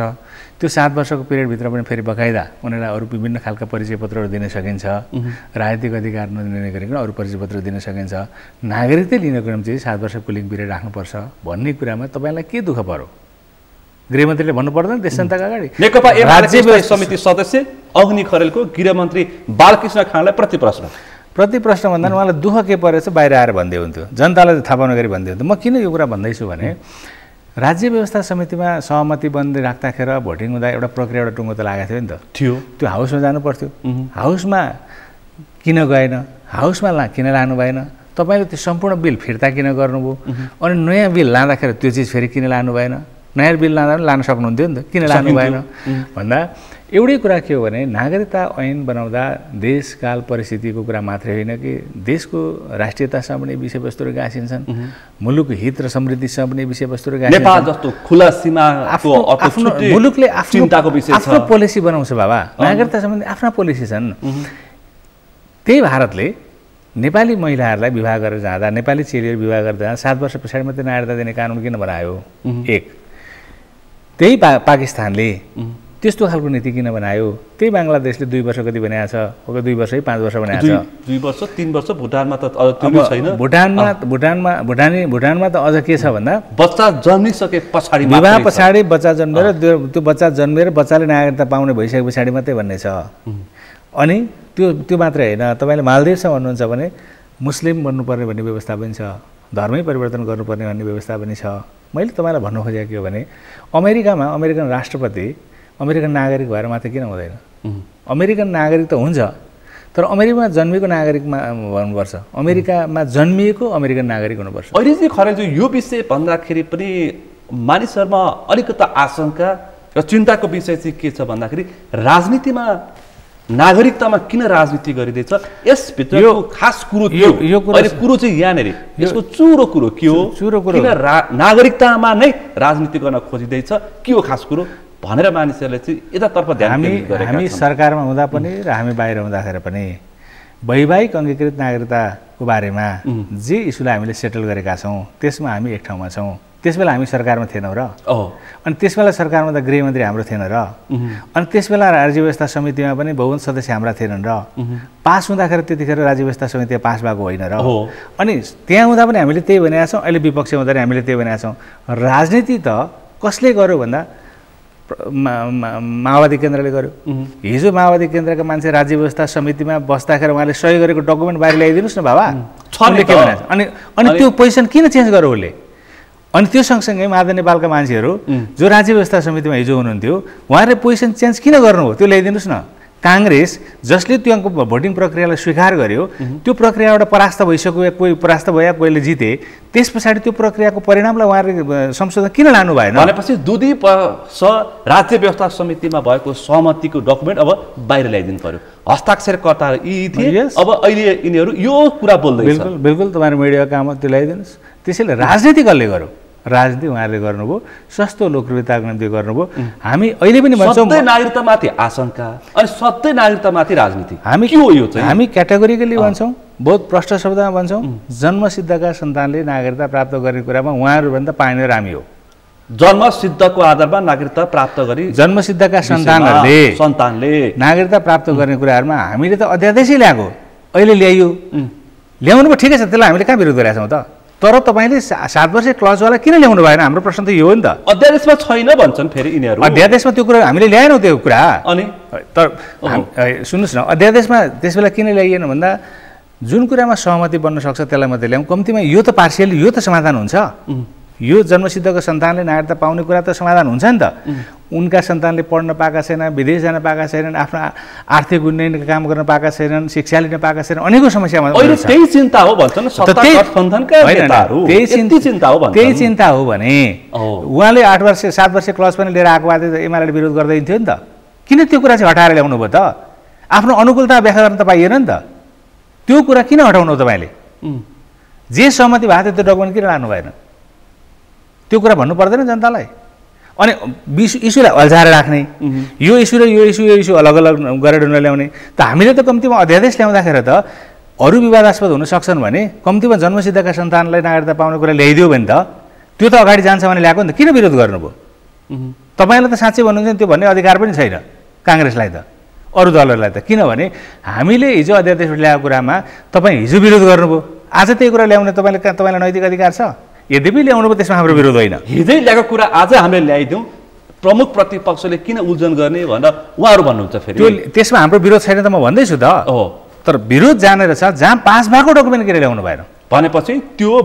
त्यो 7 वर्षको पिरियडभित्र पनि फेरि बकाइदा उनीहरूलाई अरू विभिन्न खालका परिचय पत्रहरू दिन सकिन्छ, राजनीतिक अधिकार नदिने गरिकन अरू परिचय पत्र दिन सकिन्छ। नागरिकता लिनको निम्ति 7 वर्ष कुलिङ पिरियड राख्नुपर्छ भन्ने कुरामा तपाईँलाई के दुःख पर्यो? गृहमन्त्रीले भन्नु पर्दैन देश जनताका अगाडि? नेकपा एमाले समिति सदस्य अग्नि खरेलको गृहमन्त्री बालकृष्ण खानलाई प्रतिप्रश्न भन्दा उहाँलाई दुःख के परेछ बाहिर आएर भन्दै हुन्थ्यो, जनतालाई थाहा पाउने गरी भन्दै हुन्थ्यो। म किन यो कुरा भन्दैछु भने राज्य व्यवस्था समितिमा सहमति बन्दै राख्दाखेरि भोटिङ हुँदा एउटा प्रक्रिया, एउटा टुङ्गो त लागेको थियो नि त, त्यो हाउसमा जानु पर्थ्यो। हाउसमा किन गएन, हाउसमा किन लानु भएन, तपाईँले त्यो सम्पूर्ण बिल फिर्ता किन गर्नुभयो, अनि नयाँ बिल लाँदाखेरि त्यो चिज फेरि किन लानु भएन? नयाँ बिल लाँदा पनि लान सक्नुहुन्थ्यो नि त, किन लानु भएन भन्दा एउटै कुरा के हो भने नागरिकता ऐन बनाउँदा देशकाल परिस्थितिको कुरा मात्रै होइन कि देशको राष्ट्रियतासँग पनि विषयवस्तुहरू गाँसिन्छन्, मुलुकको हित र समृद्धिसँग पनि विषयवस्तुहरू गाँसिन्छन्। नेपाल जस्तो खुला सीमाको मुलुकले आफ्नो पोलिसी बनाउँछ बाबा, नागरिकता सम्बन्धी आफ्ना पोलिसी छन्। त्यही भारतले नेपाली महिलाहरूलाई विवाह गरेर जाँदा, नेपाली चेलीहरू विवाह गरेर जाँदा 7 वर्ष पछाडि मात्रै नागरिकता दिने कानुन किन बनायो? एक त्यही पाकिस्तानले त्यस्तो खालको नीति किन बनायो? त्यही बङ्गलादेशले 2 वर्ष कति बनाएको छ, हो 2 वर्ष 5 वर्ष बनाएको छ। 2 वर्ष 3 वर्ष भुटानमा त त्यो छैन। भुटानमा त अझ के छ भन्दा बच्चा जन्मिसके पछाडि विवाह पछाडि बच्चा जन्मेर त्यो बच्चा जन्मेर बच्चाले नागरिकता पाउने भइसके पछाडि मात्रै भन्ने छ। अनि त्यो मात्रै होइन, तपाईँले मालदिभ्समा भन्नुहुन्छ भने मुस्लिम बन्नुपर्ने भन्ने व्यवस्था पनि छ, धर्मै परिवर्तन गर्नुपर्ने भन्ने व्यवस्था पनि छ। मैले तपाईँलाई भन्नु खोजेको के हो भने अमेरिकामा अमेरिकन राष्ट्रपति अमेरिकन नागरिक भएर मात्रै किन हुँदैन? अमेरिकन नागरिक त हुन्छ, तर अमेरिकामा जन्मेको नागरिकमा हुनुपर्छ, अमेरिकामा जन्मिएको अमेरिकन नागरिक हुनुपर्छ। अहिले चाहिँ खरेलजी यो विषय भन्दाखेरि पनि मानिसहरूमा अलिकति आशंका र चिन्ताको विषय चाहिँ के छ भन्दाखेरि राजनीतिमा नागरिकतामा किन राजनीति गरिँदैछ, यसभित्रको खास कुरो के हो? अहिले कुरो चाहिँ यहाँनिर यसको चुरो कुरो के हो? किन नागरिकतामा नै राजनीति गर्न खोजिँदैछ, के हो खास कुरो भनेर मानिसहरूले चाहिँ यतातर्फ ध्यान केन्द्रित गरेका छन्। हामी सरकारमा हुँदा पनि र हामी बाहिर हुँदाखेरि पनि वैवाहिक अङ्गीकृत नागरिकताको बारेमा जे इस्युलाई हामीले सेटल गरेका छौँ त्यसमा हामी एक ठाउँमा छौँ। त्यसबेला हामी सरकारमा थिएनौँ र, अनि त्यसबेला सरकारमा त गृहमन्त्री हाम्रो थिएन र, अनि त्यसबेला राज्य व्यवस्था समितिमा पनि बहुमत सदस्य हाम्रा थिएनन् र, पास हुँदाखेरि त्यतिखेर राज्य व्यवस्था समिति पास भएको होइन र। अनि त्यहाँ हुँदा पनि हामीले त्यही भनेका छौँ, अहिले विपक्ष हुँदाखेरि हामीले त्यही भनेका छौँ। राजनीति त कसले गर्यो भन्दा माओवादी केन्द्रले गर्यो। हिजो माओवादी केन्द्रका मान्छे राज्य व्यवस्था समितिमा बस्दाखेरि उहाँले सही गरेको डकुमेन्ट बाहिर ल्याइदिनुहोस् न बाबा, के भनेको? अनि त्यो पोजिसन किन चेन्ज गर्यो उसले? अनि त्यो सँगसँगै माधव नेपालका मान्छेहरू जो राज्य व्यवस्था समितिमा हिजो हुनुहुन्थ्यो उहाँहरूले पोजिसन चेन्ज किन गर्नुभयो? त्यो ल्याइदिनुहोस् न। काङ्ग्रेस जसले त्यो भोटिङ प्रक्रियालाई स्वीकार गर्यो त्यो प्रक्रियाबाट परास्त भइसक्यो, कोही परास्त भयो, कोहीले जिते, त्यस पछाडि त्यो प्रक्रियाको परिणामलाई उहाँहरूले संशोधन किन लानु भएन? भनेपछि दुई राज्य व्यवस्था समितिमा भएको सहमतिको डकुमेन्ट अब बाहिर ल्याइदिनु पर्यो। हस्ताक्षरकर्ता यी थिए, अब अहिले यिनीहरू यो कुरा बोल्दैछ। बिल्कुल बिल्कुल, तपाईँहरू मिडियाको काम त्यो ल्याइदिनुहोस्। त्यसैले राजनीति कसले गर्यो? राजनीति उहाँहरूले गर्नुभयो, सस्तो लोकप्रियताको निम्ति गर्नुभयो। हामी अहिले पनि भन्छौँ सधैँ नागरिकतामाथि आशंका अनि सधैँ नागरिकतामाथि राजनीति, हामी के हो यो चाहिँ? हामी क्याटेगोरिकली भन्छौँ, बहुत प्रष्ट शब्दमा भन्छौँ, जन्मसिद्धका सन्तानले नागरिकता प्राप्त गर्ने कुरामा उहाँहरूभन्दा पाइनेर हामी हो। जन्मसिद्धको आधारमा नागरिकता प्राप्त गरी जन्मसिद्धका सन्तानले नागरिकता प्राप्त गर्ने कुराहरूमा हामीले त अध्यादेशै ल्याएको, अहिले ल्याइयो, ल्याउनु पो ठिकै छ, त्यसलाई हामीले कहाँ विरोध गरेका छौँ त? तर तपाईँले 7 वर्ष क्लजवाला किन ल्याउनु भएन? हाम्रो प्रश्न त यो हो नि त। अध्यादेशमा छैन भन्छन् फेरि यिनीहरू। अध्यादेशमा त्यो कुरा हामीले ल्याएनौँ त्यो कुरा। अनि तर सुन्नुहोस् न, अध्यादेशमा त्यसबेला किन ल्याइएन भन्दा जुन कुरामा सहमति बन्न सक्छ त्यसलाई मात्रै ल्याउँ। कम्तीमा यो त पार्सियली यो त समाधान हुन्छ। यो जन्मसिद्धको सन्तानले नागरिकता पाउने कुरा त समाधान हुन्छ नि त। उनका सन्तानले पढ्न पाएका छैनन्, विदेश जान पाएका छैनन्, आफ्नो आर्थिक उन्नयनको काम गर्न पाएका छैनन्, शिक्षा लिन पाएका छैनन्, अनेकौँ समस्यामा त्यही चिन्ता हो भन्छन् सत्ता गठबन्धनका नेताहरू। त्यही चिन्ता हो भने उहाँले 7 वर्ष क्लज पनि लिएर आएको भए एमाले विरोध गर्दै थियो नि त। किन त्यो कुरा चाहिँ हटाएर ल्याउनु भयो त? आफ्नो अनुकूलता व्याख्या गर्न त पाइएन नि त। त्यो कुरा किन हटाउनु हो तपाईँले? जे सहमति भएको थियो त्यो डकुमेन्ट किन लानु भएन? त्यो कुरा भन्नु पर्दैन जनतालाई? अनि इस्युलाई अल्झाएर राख्ने, यो इस्यु र यो इस्यु अलग अलग गरेर ल्याउने त। हामीले त कम्तीमा अध्यादेश ल्याउँदाखेरि त अरू विवादास्पद हुन सक्छन् भने कम्तीमा जन्मसिद्धका सन्तानलाई नागरिकता पाउने कुरा ल्याइदियो भने त त्यो त अगाडि जान्छ भने ल्याएको नि त। किन विरोध गर्नुभयो? तपाईँलाई त साँच्चै भन्नुहुन्छ त्यो भन्ने अधिकार पनि छैन काङ्ग्रेसलाई त, अरू दलहरूलाई त। किनभने हामीले हिजो अध्यादेश ल्याएको कुरामा तपाईँ हिजो विरोध गर्नुभयो, आज त्यही कुरा ल्याउने तपाईँलाई नैतिक अधिकार छ। यद्यपि ल्याउनु त्यसमा हाम्रो विरोध होइन। हिजै ल्याएको कुरा आज हामीले ल्याइदिउँ, प्रमुख प्रतिपक्षले किन उल्झन गर्ने भनेर उहाँहरू भन्नुहुन्छ फेरि? त्यो त्यसमा हाम्रो विरोध छैन त म भन्दैछु त। तर विरोध जानेर छ, जहाँ पास भएको डकुमेन्ट किन ल्याउनु भएन भनेपछि त्यो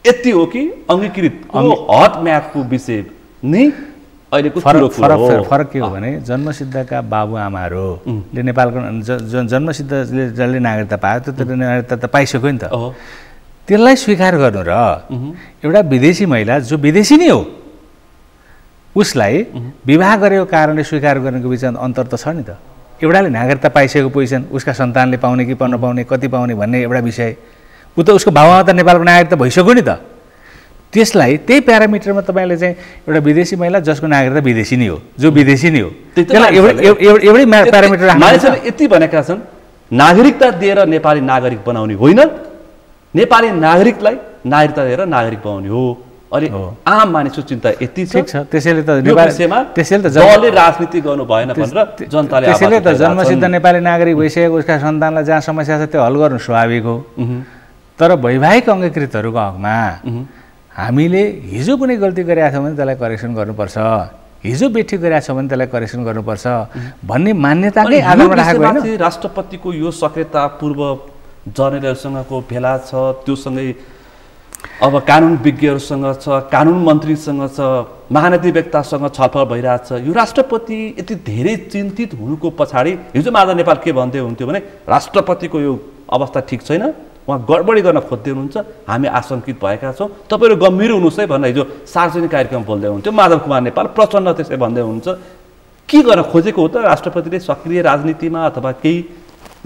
यति हो कि अङ्गीकृत हट म्याथको विषय नै अहिलेको फरक के हो भने जन्मसिद्धका बाबुआमाहरूले नेपालको जन्मसिद्धले जसले नागरिकता पायो त्यो नागरिकता त पाइसक्यो नि त। त्यसलाई स्वीकार गर्नु र एउटा विदेशी महिला जो विदेशी नै हो उसलाई विवाह गरेको कारणले स्वीकार गर्नुको बिचमा अन्तर त छ नि त। एउटाले नागरिकता पाइसकेको पोजिसन, उसका सन्तानले पाउने कि नपाउने, कति पाउने भन्ने एउटा विषय, ऊ त उसको बाबुआमा त नेपालको नागरिकता भइसक्यो नि त। त्यसलाई त्यही प्यारामिटरमा तपाईँले चाहिँ एउटा विदेशी महिला जसको नागरिकता विदेशी नै हो, जो विदेशी नै हो, त्यसलाई एउटै प्यारामिटर मानिसहरूले यति भनेका छन् नागरिकता दिएर नेपाली नागरिक बनाउने होइन, नेपाली नागरिकलाई नागरिकता दिएर नागरिक बनाउने हो। अनि आम मानिसको चिन्ता यति छ। ठिक छ, त्यसैले त दलले राजनीति गर्नु भएन भनेर जनताले त्यसैले त जन्मसिद्ध नेपाली नागरिक भइसकेको उसका सन्तानलाई जहाँ समस्या छ त्यो हल गर्नु स्वाभाविक हो। तर वैवाहिक अङ्गीकृतहरूको हकमा हामीले हिजो कुनै गल्ती गरेका छौँ भने त्यसलाई करेक्सन गर्नुपर्छ, हिजो बेठी गरेका छौँ भने त्यसलाई करेक्सन गर्नुपर्छ भन्ने मान्यताकै आधारमा राखेको होइन। राष्ट्रपतिको यो सक्रियता पूर्व जर्नलिस्टसँगको भेला छ, त्योसँगै अब कानुन विज्ञहरूसँग छ, कानुन मन्त्रीसँग छ, महाधिवक्तासँग छलफल भइरहेछ। यो राष्ट्रपति यति धेरै चिन्तित हुनुको पछाडि हिजो माझ नेपाल के भन्दै हुन्थ्यो भने राष्ट्रपतिको यो अवस्था ठिक छैन, उहाँ गडबडी गर्न खोज्दै हुनुहुन्छ, हामी आशंकित भएका छौँ, तपाईँहरू गम्भीर हुनुहोस् है भनेर हिजो सार्वजनिक कार्यक्रम बोल्दै हुन्थ्यो माधव कुमार नेपाल। प्रचण्ड त्यसै भन्दै हुनुहुन्छ। के गर्न खोजेको हो त राष्ट्रपतिले? सक्रिय राजनीतिमा अथवा केही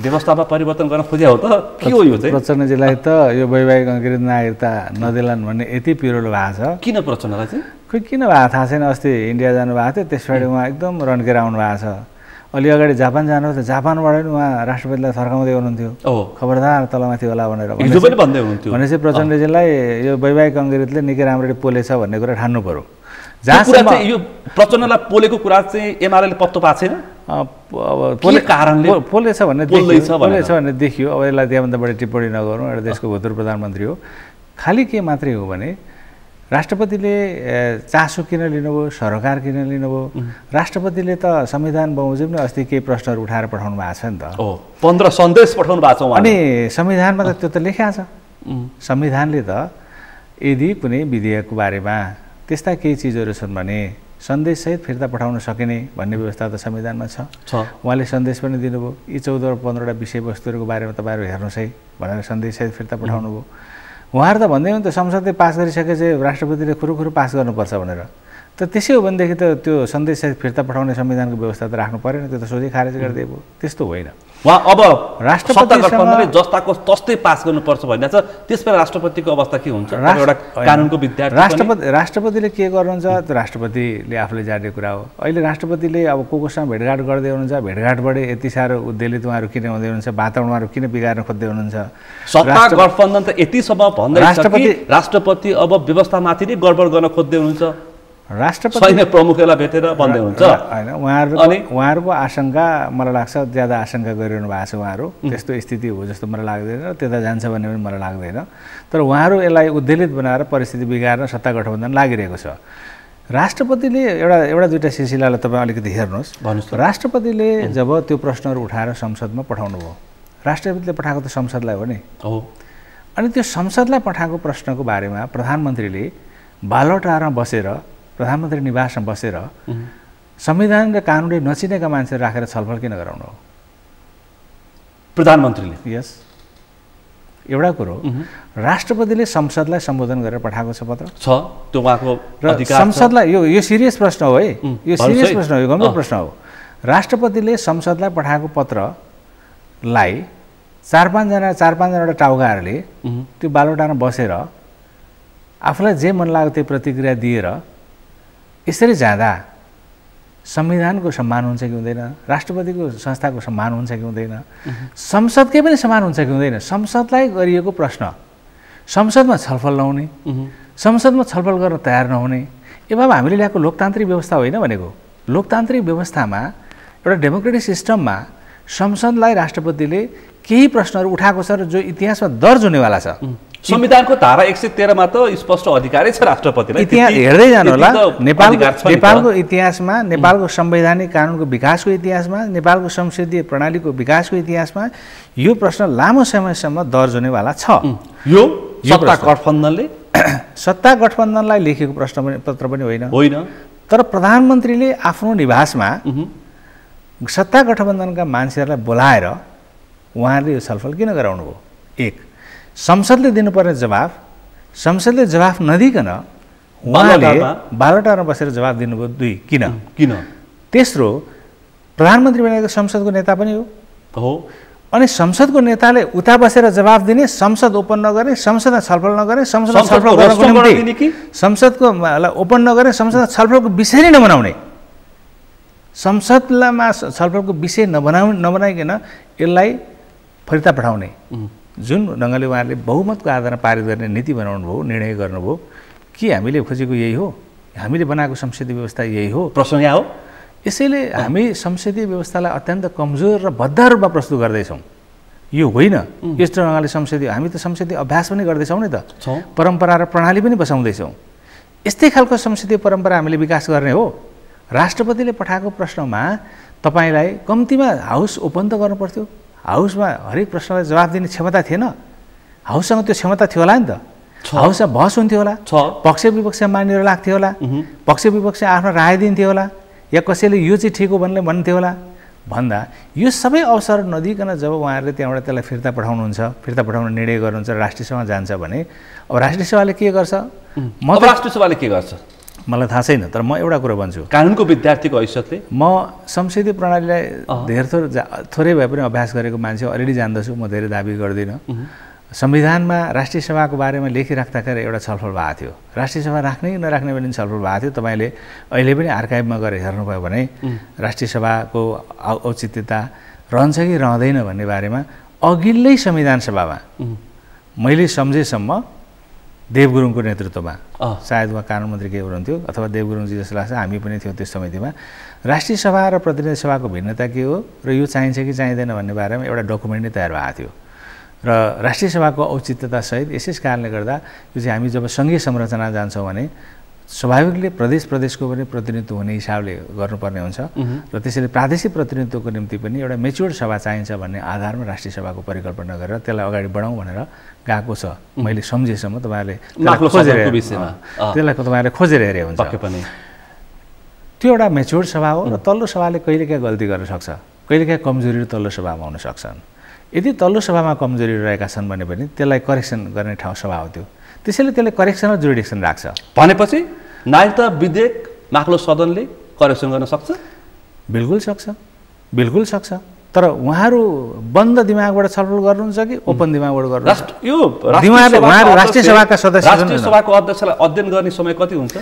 व्यवस्थामा परिवर्तन गर्न खोजेको हो त के हो यो चाहिँ? प्रचण्डजीलाई त यो वैवाहिक अङ्गीकृत नागरिकता नदिलान् भन्ने यति पिरोलो भएको छ। किन प्रचण्डलाई चाहिँ? खोइ किन भएको थाहा छैन। अस्ति इन्डिया जानुभएको थियो, त्यस पछाडि उहाँ एकदम रन्केर आउनु भएको छ। अलि अगाडि जापान जानु थियो, जापानबाट पनि उहाँ राष्ट्रपतिलाई थर्काउँदै हुनुहुन्थ्यो, खबरदार तलमाथि होला भनेर। भनेपछि प्रचण्डजीलाई यो वैवाहिक अङ्गीकृतले निकै राम्ररी पोलेछ भन्ने कुरा ठान्नु पर्यो। जहाँसम्म यो प्रचण्डलाई पोलेको कुरा चाहिँ एमालेले पत्तो पाएको छैन, पोलेछ भन्ने देखियो। अब यसलाई त्यहाँभन्दा बढी टिप्पणी नगरौँ, एउटा देशको भूतपूर्व प्रधानमन्त्री हो। खालि के मात्रै हो भने राष्ट्रपतिले चासो किन लिनुभयो, सरोकार किन लिनुभयो? राष्ट्रपतिले त संविधान बमोजिम नै अस्ति केही प्रश्नहरू उठाएर पठाउनु भएको छ नि त। 15 सन्देश पठाउनु भएको छ। अनि संविधानमा त त्यो त लेखिएको छ। संविधानले त यदि कुनै विधेयकको बारेमा त्यस्ता केही चिजहरू छन् भने सन्देशसहित फिर्ता पठाउन सकिने भन्ने व्यवस्था त संविधानमा छ। उहाँले सन्देश पनि दिनुभयो, यी 14 वा 15वटा विषयवस्तुहरूको बारेमा तपाईँहरू हेर्नुहोस् है भनेर सन्देशसहित फिर्ता पठाउनु भयो। उहाँहरू त भन्दै हुन् त संसदले पास गरिसकेपछि राष्ट्रपतिले खुरुखुरु पास गर्नुपर्छ भनेर। त त्यसै हो भनेदेखि त त्यो सन्देशसहित फिर्ता पठाउने संविधानको व्यवस्था त राख्नु परेन, त्यो त सोझै खारेज गरिदिएको। त्यस्तो होइन। उहाँ अब राष्ट्रपतिले जस्ताको तस्तै पास गर्नुपर्छ भन्ने छ। त्यसमा राष्ट्रपतिको अवस्था के हुन्छ? एउटा कानुनको विद्यार्थी राष्ट्रपतिले के गर्नुहुन्छ त्यो राष्ट्रपतिले आफूले जान्ने कुरा हो। अहिले राष्ट्रपतिले अब कोसँग भेटघाट गर्दै हुनुहुन्छ, भेटघाटबाटै यति साह्रो उद्वेलित उहाँहरू किन हुँदै हुनुहुन्छ, वातावरण उहाँहरू किन बिगार्न खोज्दै हुनुहुन्छ? सत्ता गठबन्धन त यतिसम्म भन्दैछ कि राष्ट्रपति अब व्यवस्थामाथि नै गडबड गर्न खोज्दै हुनुहुन्छ, राष्ट्रपति सैन्य प्रमुखलाई भेटेर भन्दै हुन्छ होइन। उहाँहरूको आशंका मलाई लाग्छ ज्यादा आशंका गरिरहनु भएको छ उहाँहरू। त्यस्तो स्थिति हो जस्तो मलाई लाग्दैन, त्यता जान्छ भन्ने पनि मलाई लाग्दैन। तर उहाँहरू यसलाई उद्वेलित बनाएर परिस्थिति बिगार्न सत्ता गठबन्धन लागिरहेको छ। राष्ट्रपतिले एउटा दुईवटा सिलसिलालाई तपाईँ अलिकति हेर्नुहोस्। राष्ट्रपतिले जब त्यो प्रश्नहरू उठाएर संसदमा पठाउनु भयो, राष्ट्रपतिले पठाएको त संसदलाई हो नि। अनि त्यो संसदलाई पठाएको प्रश्नको बारेमा प्रधानमन्त्रीले बालुवाटारमा बसेर, प्रधानमन्त्री निवासमा बसेर संविधान र कानुनले नचिनेका मान्छेहरू राखेर छलफल किन गराउनु हो प्रधानमन्त्रीले? यस एउटा कुरो। राष्ट्रपतिले संसदलाई सम्बोधन गरेर पठाएको छ पत्र छ, त्यो उहाँको अधिकार छ। संसदलाई यो सिरियस प्रश्न हो है, यो सिरियस प्रश्न हो, यो गम्भीर प्रश्न हो। राष्ट्रपतिले संसदलाई पठाएको पत्रलाई चार पाँचजना टाउकाहरूले त्यो बालुवाटारमा बसेर आफूलाई जे मन लाग्यो त्यो प्रतिक्रिया दिएर यसरी जाँदा संविधानको सम्मान हुन्छ कि हुँदैन? राष्ट्रपतिको संस्थाको सम्मान हुन्छ कि हुँदैन? संसदकै पनि सम्मान हुन्छ कि हुँदैन? संसदलाई गरिएको प्रश्न संसदमा छलफल नहुने, संसदमा छलफल गर्न तयार नहुने, यो अब हामीले ल्याएको लोकतान्त्रिक व्यवस्था होइन भनेको। लोकतान्त्रिक व्यवस्थामा एउटा डेमोक्रेटिक सिस्टममा संसदलाई राष्ट्रपतिले केही प्रश्नहरू उठाएको छ र जो इतिहासमा दर्ज हुनेवाला छ। संविधानको धारा 113 मा त स्पष्ट अधिकारै छ राष्ट्रपतिलाई। इतिहास हेर्दै जानु होला, नेपालको इतिहासमा, नेपालको संवैधानिक कानुनको विकासको इतिहासमा, नेपालको संसदीय प्रणालीको विकासको इतिहासमा यो प्रश्न लामो समयसम्म दर्ज हुनेवाला छ। यो सत्ता गठबन्धनले सत्ता गठबन्धनलाई लेखेको पत्र पनि होइन। तर प्रधानमन्त्रीले आफ्नो निवासमा सत्ता गठबन्धनका मान्छेहरूलाई बोलाएर उहाँले यो छलफल किन गराउनु भयो? एक, संसदले दिनुपर्ने जवाफ संसदले जवाफ नदिकन उहाँले बालुवाटारमा बसेर जवाफ दिनुभयो। दुई, किन? तेस्रो, प्रधानमन्त्री भनेको संसदको नेता पनि हो। अनि संसदको नेताले उता बसेर जवाफ दिने, संसद ओपन नगर्ने, संसदमा छलफल नगर्ने, संसदमा छलफल गर्नको निम्ति संसदको ओपन नगर्ने, संसदमा छलफलको विषय नै नबनाउने, संसदमा छलफलको विषय नबनाइकन यसलाई फिर्ता पठाउने जुन ढङ्गले उहाँहरूले बहुमतको आधारमा पारित गर्ने नीति बनाउनु भयो, निर्णय गर्नुभयो, के हामीले खोजेको यही हो? हामीले बनाएको संसदीय व्यवस्था यही हो? प्रश्न यहाँ हो। यसैले हामी संसदीय व्यवस्थालाई अत्यन्त कमजोर र भद्द रूपमा प्रस्तुत गर्दैछौँ। यो होइन, यस्तो ढङ्गले संसदीय हामी त संसदीय अभ्यास पनि गर्दैछौँ नि त, परम्परा र प्रणाली पनि बसाउँदैछौँ। यस्तै खालको संसदीय परम्परा हामीले विकास गर्ने हो। राष्ट्रपतिले पठाएको प्रश्नमा तपाईँलाई कम्तीमा हाउस ओपन त गर्नु पर्थ्यो। हाउसमा हरेक प्रश्नलाई जवाफ दिने क्षमता थिएन। हाउससँग त्यो क्षमता थियो होला नि त। हाउसमा बहस हुन्थ्यो होला, पक्ष विपक्ष मानेर लाग्थ्यो होला, पक्ष विपक्ष आफ्नो राय दिन्थ्यो होला, या कसैले यो चाहिँ ठिक हो भन्थ्यो होला। भन्दा यो सबै अवसर नदिकन जब उहाँहरूले त्यहाँबाट त्यसलाई फिर्ता पठाउन निर्णय गर्नुहुन्छ, राष्ट्रिय सभा जान्छ भने अब राष्ट्रिय सभाले के गर्छ? राष्ट्रिय सभाले के गर्छ मलाई थाहा छैन, तर म एउटा कुरा भन्छु। कानुनको विद्यार्थीको हैसियतले म संसदीय प्रणालीलाई थोरै भए पनि अभ्यास गरेको मान्छे, अलरेडी जान्दछु, म धेरै दाबी गर्दिनँ। संविधानमा राष्ट्रिय सभाको बारेमा लेखिराख्दाखेरि एउटा छलफल भएको थियो। राष्ट्रिय सभा राख्ने कि नराख्ने पनि छलफल भएको थियो। तपाईँले अहिले पनि आर्काइभमा गएर हेर्नुभयो भने राष्ट्रिय सभाको औचित्यता रहन्छ कि रहँदैन भन्ने बारेमा अघिल्लै संविधान सभामा मैले सम्झेसम्म देव गुरुङको नेतृत्वमा, सायद उहाँ कानुन मन्त्री के हुनुहुन्थ्यो अथवा देव गुरुङजी जस्तो लाग्छ, हामी पनि थियौँ त्यस समितिमा, राष्ट्रिय सभा र प्रतिनिधि सभाको भिन्नता के हो र यो चाहिन्छ कि चाहिँदैन भन्ने बारेमा एउटा डकुमेन्ट नै तयार भएको थियो। र राष्ट्रिय सभाको औचित्यतासहित यसै कारणले गर्दा यो चाहिँ हामी जब सङ्घीय संरचना जान्छौँ भने स्वाभाविकले प्रदेशको पनि प्रतिनिधित्व हुने हिसाबले गर्नुपर्ने हुन्छ र त्यसैले प्रादेशिक प्रतिनिधित्वको निम्ति पनि एउटा मेच्योर्ड सभा चाहिन्छ भन्ने आधारमा राष्ट्रिय सभाको परिकल्पना गरेर त्यसलाई अगाडि बढाउँ भनेर गएको छ। मैले सम्झेसम्म तपाईँहरूले तपाईँहरूले खोजेर हेरे हुन्छ। त्यो एउटा मेच्योर्ड सभा हो र तल्लो सभाले कहिलेकाहीँ गल्ती गर्न सक्छ, कहिलेकाहीँ कमजोरी तल्लो सभामा हुन सक्छन्। यदि तल्लो सभामा कमजोरी रहेका छन् भने पनि त्यसलाई करेक्सन गर्ने ठाउँ सभा हो त्यो, त्यसैले त्यसले करेक्सन र जुरिडिक्सन राख्छ। भनेपछि नागरिकता विधेयक माथिल्लो सदनले करेक्सन गर्न सक्छ? बिल्कुल सक्छ। तर उहाँहरू बन्द दिमागबाट छलफल गर्नुहुन्छ कि ओपन दिमागबाट गर्नुहुन्छ? यो राष्ट्रिय सभाका अध्यक्षलाई अध्ययन गर्ने समय कति हुन्छ?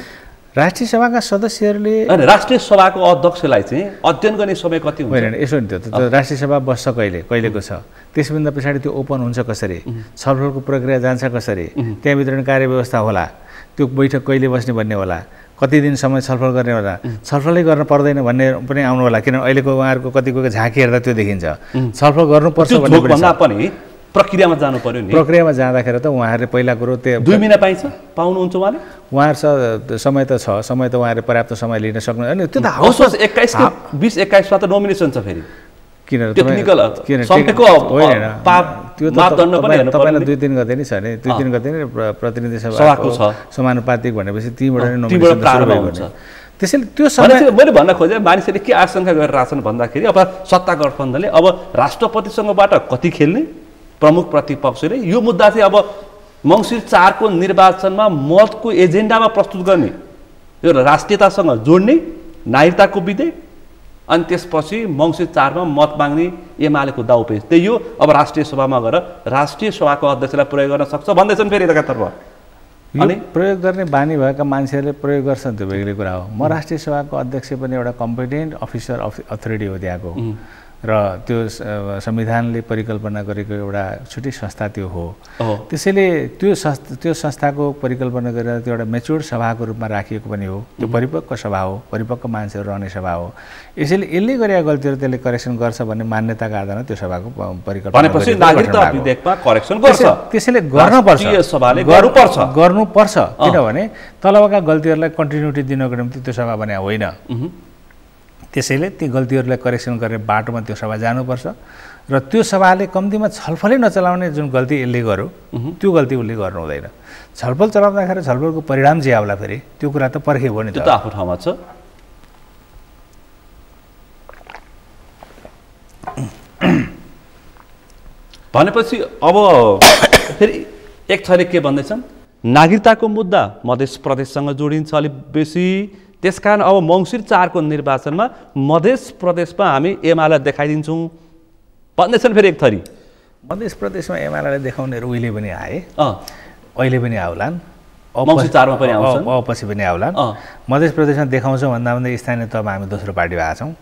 राष्ट्रिय सभाका सदस्यहरूले राष्ट्रिय सभाको अध्यक्षलाई चाहिँ अध्ययन गर्ने समय कति हुन्छ? होइन, यसो नि, त्यो राष्ट्रिय सभा बस्छ कहिलेको छ, त्यसभन्दा पछाडि त्यो ओपन हुन्छ कसरी, छलफलको प्रक्रिया जान्छ कसरी, त्यहाँभित्र कार्यव्यवस्था होला, त्यो बैठक कहिले बस्ने भन्ने होला, कति दिनसम्म छलफल गर्ने होला, छलफलै गर्न पर्दैन भन्ने पनि आउनु होला। किनभने अहिलेको उहाँहरूको कतिको झाँकी हेर्दा त्यो देखिन्छ। छलफल गर्नुपर्छ भन्ने पनि प्रक्रियामा जानु पर्यो नि। प्रक्रियामा जाँदाखेरि त उहाँहरूले पहिला कुरो त्यो 2 महिना पाउनुहुन्छ उहाँले? उहाँहरू समय त छ, समय त उहाँहरूले पर्याप्त समय लिन सक्नु। अनि त्यो त हाउसमा 21-21 मा त नोमिनेसन छ फेरि। तपाईँलाई 2-3 गते नै छ नि, 2-3 गते नै प्रतिनिधि सभाको समानुपातिक भनेपछि तीबाट नै नोमिनेसन सुरु हुन्छ। त्यसैले त्यो समय मैले भन्न खोजेँ मानिसहरूले के आशंका गरिरहेछन् भन्दाखेरि अब सत्ता गठबन्धनले अब राष्ट्रपतिसँगबाट कति खेल्ने, प्रमुख प्रतिपक्षले यो मुद्दा चाहिँ अब मङ्सिर 4 को निर्वाचनमा मतको एजेन्डामा प्रस्तुत गर्ने, यो राष्ट्रियतासँग जोड्ने नागरिकताको विधेयक, अनि त्यसपछि मङ्सिर 4 मा मत माग्ने एमालेको दाउपेच। त्यही हो अब राष्ट्रिय सभामा गएर राष्ट्रिय सभाको अध्यक्षलाई प्रयोग गर्न सक्छ भन्दैछन् फेरि एकातर्फ। अनि प्रयोग गर्ने बानी भएका मान्छेहरूले प्रयोग गर्छन्, त्यो बेग्लै कुरा हो। म राष्ट्रिय सभाको अध्यक्ष पनि एउटा कम्पिटेन्ट अफिसर अथोरिटी हो त्यहाँको, र त्यो संविधानले परिकल्पना गरेको एउटा छुट्टै संस्था त्यो हो। त्यसैले त्यो संस्थाको परिकल्पना गरेर त्यो एउटा मेच्योर्ड सभाको रूपमा राखिएको पनि हो, त्यो परिपक्व सभा हो, परिपक्व मान्छेहरू रहने सभा हो। यसैले यसले गरेका गल्तीहरू त्यसले करेक्सन गर्छ भन्ने मान्यताका आधारमा त्यो सभाको परिकल्पना त्यसैले गर्नुपर्छ। किनभने तलबका गल्तीहरूलाई कन्टिन्युटी दिनको निम्ति त्यो सभा बने होइन। त्यसैले ती गल्तीहरूलाई करेक्सन गर्ने बाटोमा त्यो सभा जानुपर्छ र त्यो सभाले कम्तीमा छलफलै नचलाउने जुन गल्ती यसले गर्यो त्यो गल्ती उसले गर्नु हुँदैन। छलफल चलाउँदाखेरि छलफलको परिणाम जे आउला फेरि त्यो कुरा त पर्खे हो नि, त्यो त आफ्नो ठाउँमा छ। भनेपछि अब फेरि एक थरी के भन्दैछन्, नागरिकताको मुद्दा मध्य प्रदेशसँग जोडिन्छ अलिक बेसी, त्यसकारण अब मङ्सिर 4 को निर्वाचनमा मध्य प्रदेशमा हामी एमाले देखाइदिन्छौँ भन्दैछन् फेरि एक थरी। मध्य प्रदेशमा एमाले देखाउनेहरू उहिले पनि आए, अहिले पनि आउलान्, मङ्सिर 4 मा पनि आउँछन् पछि पनि आउला मध्य प्रदेशमा देखाउँछौँ भन्दा भन्दै स्थानीय तहमा हामी दोस्रो पार्टी भएका छौँ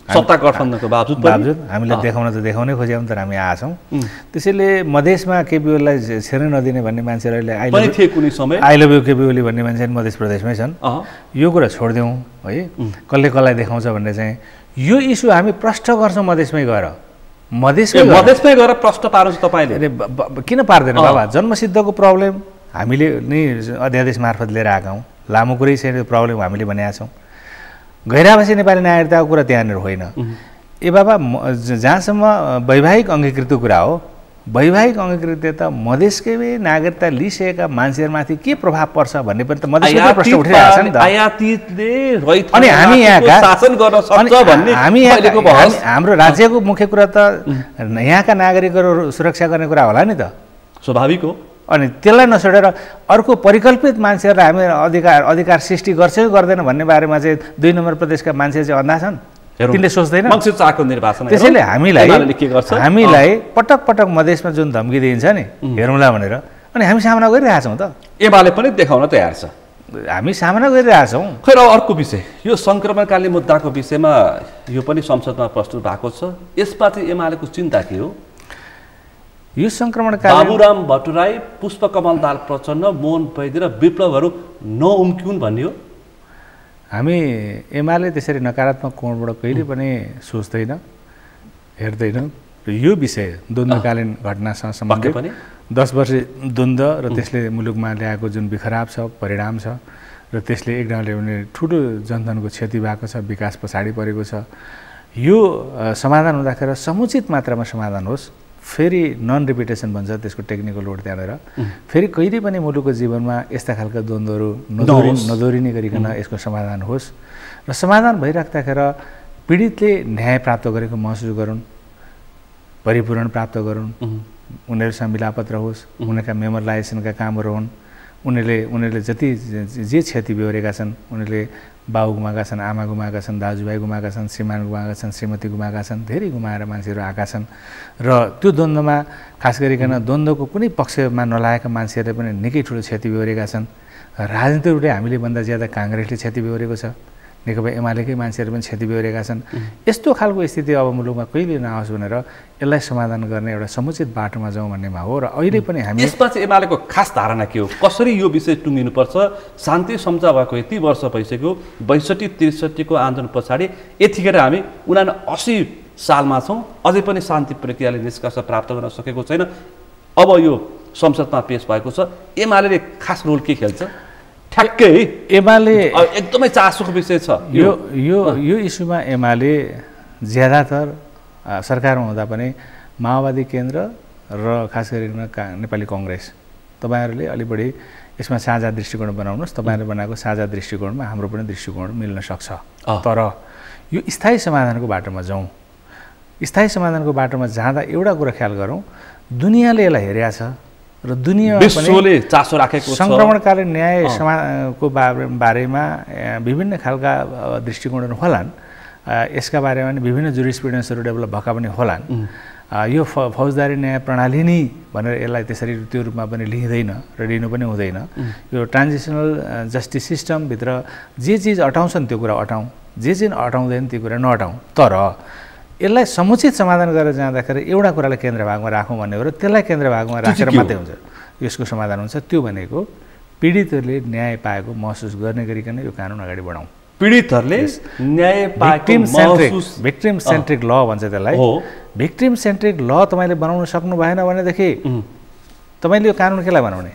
सत्ता गठबन्धनको बावजुद हामीले देखाउन त देखाउनै खोज्यौँ तर हामी आएका छौँ त्यसैले मधेसमा केपी ओलीलाई छिर्नै नदिने भन्ने मान्छेहरूले I love you KP Oli भन्ने मान्छे मध्य प्रदेशमै छन् यो कुरा छोडिदिउँ है कसले कसलाई देखाउँछ भन्ने चाहिँ यो इस्यु हामी प्रष्ट गर्छौँ मधेसमै गएर मधेसमै गएर प्रष्ट पार्नुहोस् तपाईँले किन पार्दैन बाबा जन्मसिद्धको प्रब्लम हामीले नै अध्यादेश मार्फत लिएर आएका हौँ लामो कुरै छैन प्रब्लम हामीले भनेका छौँ गैरावासी नेपाली नागरिकताको कुरा त्यहाँनिर होइन ए बाबा जहाँसम्म वैवाहिक अङ्गीकृतको कुरा हो वैवाहिक अङ्गीकृत त मधेसकै नागरिकता लिइसकेका मान्छेहरूमाथि के प्रभाव पर्छ भन्ने पनि त मधेसमा प्रश्न उठिरहेको छ नि त अनि हामी हाम्रो राज्यको मुख्य कुरा त यहाँका नागरिकहरू सुरक्षा गर्ने कुरा होला नि त स्वाभाविक हो अनि त्यसलाई नछोडेर अर्को परिकल्पित मान्छेहरूलाई हामी अधिकार सृष्टि गर्छ कि गर्दैन भन्ने बारेमा चाहिँ 2 नम्बर प्रदेशका मान्छे चाहिँ अन्धा छन् तिनले सोच्दैन त्यसैले हामीलाई पटक पटक मधेसमा जुन धम्की दिइन्छ नि हेरौँला भनेर अनि हामी सामना गरिरहेका छौँ त एमाले पनि देखाउन तयार छ हामी सामना गरिरहेका छौँ खै र अर्को विषय यो सङ्क्रमणकालीन मुद्दाको विषयमा यो पनि संसदमा प्रस्तुत भएको छ यसपछि एमालेको चिन्ता के हो यो सङ्क्रमणकालीन बाबुराम भट्टराई पुष्पकमल दाहाल प्रचण्ड मोहन वैद्य र विप्लवहरू नउम्क्युन् भन्ने हो हामी एमाले त्यसरी नकारात्मक कोणबाट कहिले पनि सोच्दैन हेर्दैन यो विषय द्वन्द्वकालीन घटनासँग सम्बन्धित 10 वर्ष द्वन्द्व र त्यसले मुलुकमा ल्याएको जुन बिखराब छ परिणाम छ र त्यसले एक ढङ्गले भने ठुलो जनधनको क्षति भएको छ विकास पछाडि परेको छ यो समाधान हुँदाखेरि समुचित मात्रामा समाधान होस् फेरि नन रिपिटेसन भन्छ त्यसको टेक्निकल वर्ड त्यहाँनिर फेरि कहिले पनि मुलुकको जीवनमा यस्ता खालका द्वन्द्वहरू नदोरिने गरिकन यसको समाधान होस् र समाधान भइराख्दाखेरि पीडितले न्याय प्राप्त गरेको महसुस गरून् परिपूरण प्राप्त गरून् उनीहरूसँग मिलापत्र होस् उनीहरूका मेमोरलाइजेसनका कामहरू हुन् उनीहरूले जति जे क्षति बेहोरेका छन् उनीहरूले बाउ गुमाएका छन् आमा गुमाएका छन् दाजुभाइ गुमाएका छन् श्रीमान गुमाएका छन् श्रीमती गुमाएका छन् धेरै गुमाएर मान्छेहरू आएका छन् र त्यो द्वन्द्वमा खास गरिकन द्वन्द्वको कुनै पक्षमा नलागेका मान्छेहरूले पनि निकै ठुलो क्षति बेहोरेका छन् राजनीतिक रूपले हामीले भन्दा ज्यादा काङ्ग्रेसले क्षति बेहोरेको छ नेकपा एमालेकै मान्छेहरू पनि क्षति बेहोरेका छन् यस्तो खालको स्थिति अब मुलुकमा कहिले नआओस् भनेर यसलाई समाधान गर्ने एउटा समुचित बाटोमा जाउँ भन्नेमा हो र अहिले पनि हामी यसमा चाहिँ एमालेको खास धारणा के हो कसरी यो विषय टुङ्गिनुपर्छ शान्ति सम्झौता भएको यति वर्ष भइसक्यो 62-63 को आन्दोलन पछाडि यतिखेर हामी 79 सालमा छौँ अझै पनि शान्ति प्रक्रियाले निष्कर्ष प्राप्त गर्न सकेको छैन अब यो संसदमा पेश भएको छ एमाले खास रोल के खेल्छ ठ्याक्कै एमाले एकदमै चासोको विषय छ यो इस्युमा एमाले ज्यादातर सरकारमा हुँदा पनि माओवादी केन्द्र र खास गरिकन नेपाली कङ्ग्रेस तपाईँहरूले अलि बढी यसमा साझा दृष्टिकोण बनाउनुहोस् तपाईँहरूले बनाएको साझा दृष्टिकोणमा हाम्रो पनि दृष्टिकोण मिल्न सक्छ तर यो स्थायी समाधानको बाटोमा जाउँ स्थायी समाधानको बाटोमा जाँदा एउटा कुरा ख्याल गरौँ दुनियाँले यसलाई हेरेको छ र दुनियाँमा विश्वले चासो राखेको छ सङ्क्रमणकालीन न्याय को बारेमा विभिन्न खालका दृष्टिकोणहरू होलान् यसका बारेमा पनि विभिन्न जुरिस्प्रुडेन्सहरू डेभलप भएका पनि होलान् यो फौजदारी न्याय प्रणाली नै भनेर यसलाई त्यसरी त्यो रूपमा पनि लिँदैन र लिनु पनि हुँदैन यो ट्रान्जिसनल जस्टिस सिस्टमभित्र जे चिज अटाउँछन् त्यो कुरा अटाउँ जे चिज अटाउँदैन त्यो कुरा नअटाउँ तर यसलाई समुचित समाधान गरेर जाँदाखेरि एउटा कुरालाई केन्द्र भागमा राखौँ भन्ने हो र त्यसलाई केन्द्र भागमा राखेर मात्रै हुन्छ यसको समाधान हुन्छ त्यो भनेको पीडितहरूले न्याय पाएको महसुस गर्ने गरिकन यो कानुन अगाडि बढाउँ पीडितहरूले न्याय पाएको महसुस भिक्टिम सेन्ट्रिक ल भन्छ त्यसलाई भिक्टिम सेन्ट्रिक ल तपाईँले बनाउन सक्नु भएन भनेदेखि तपाईँले यो कानुन केलाई बनाउने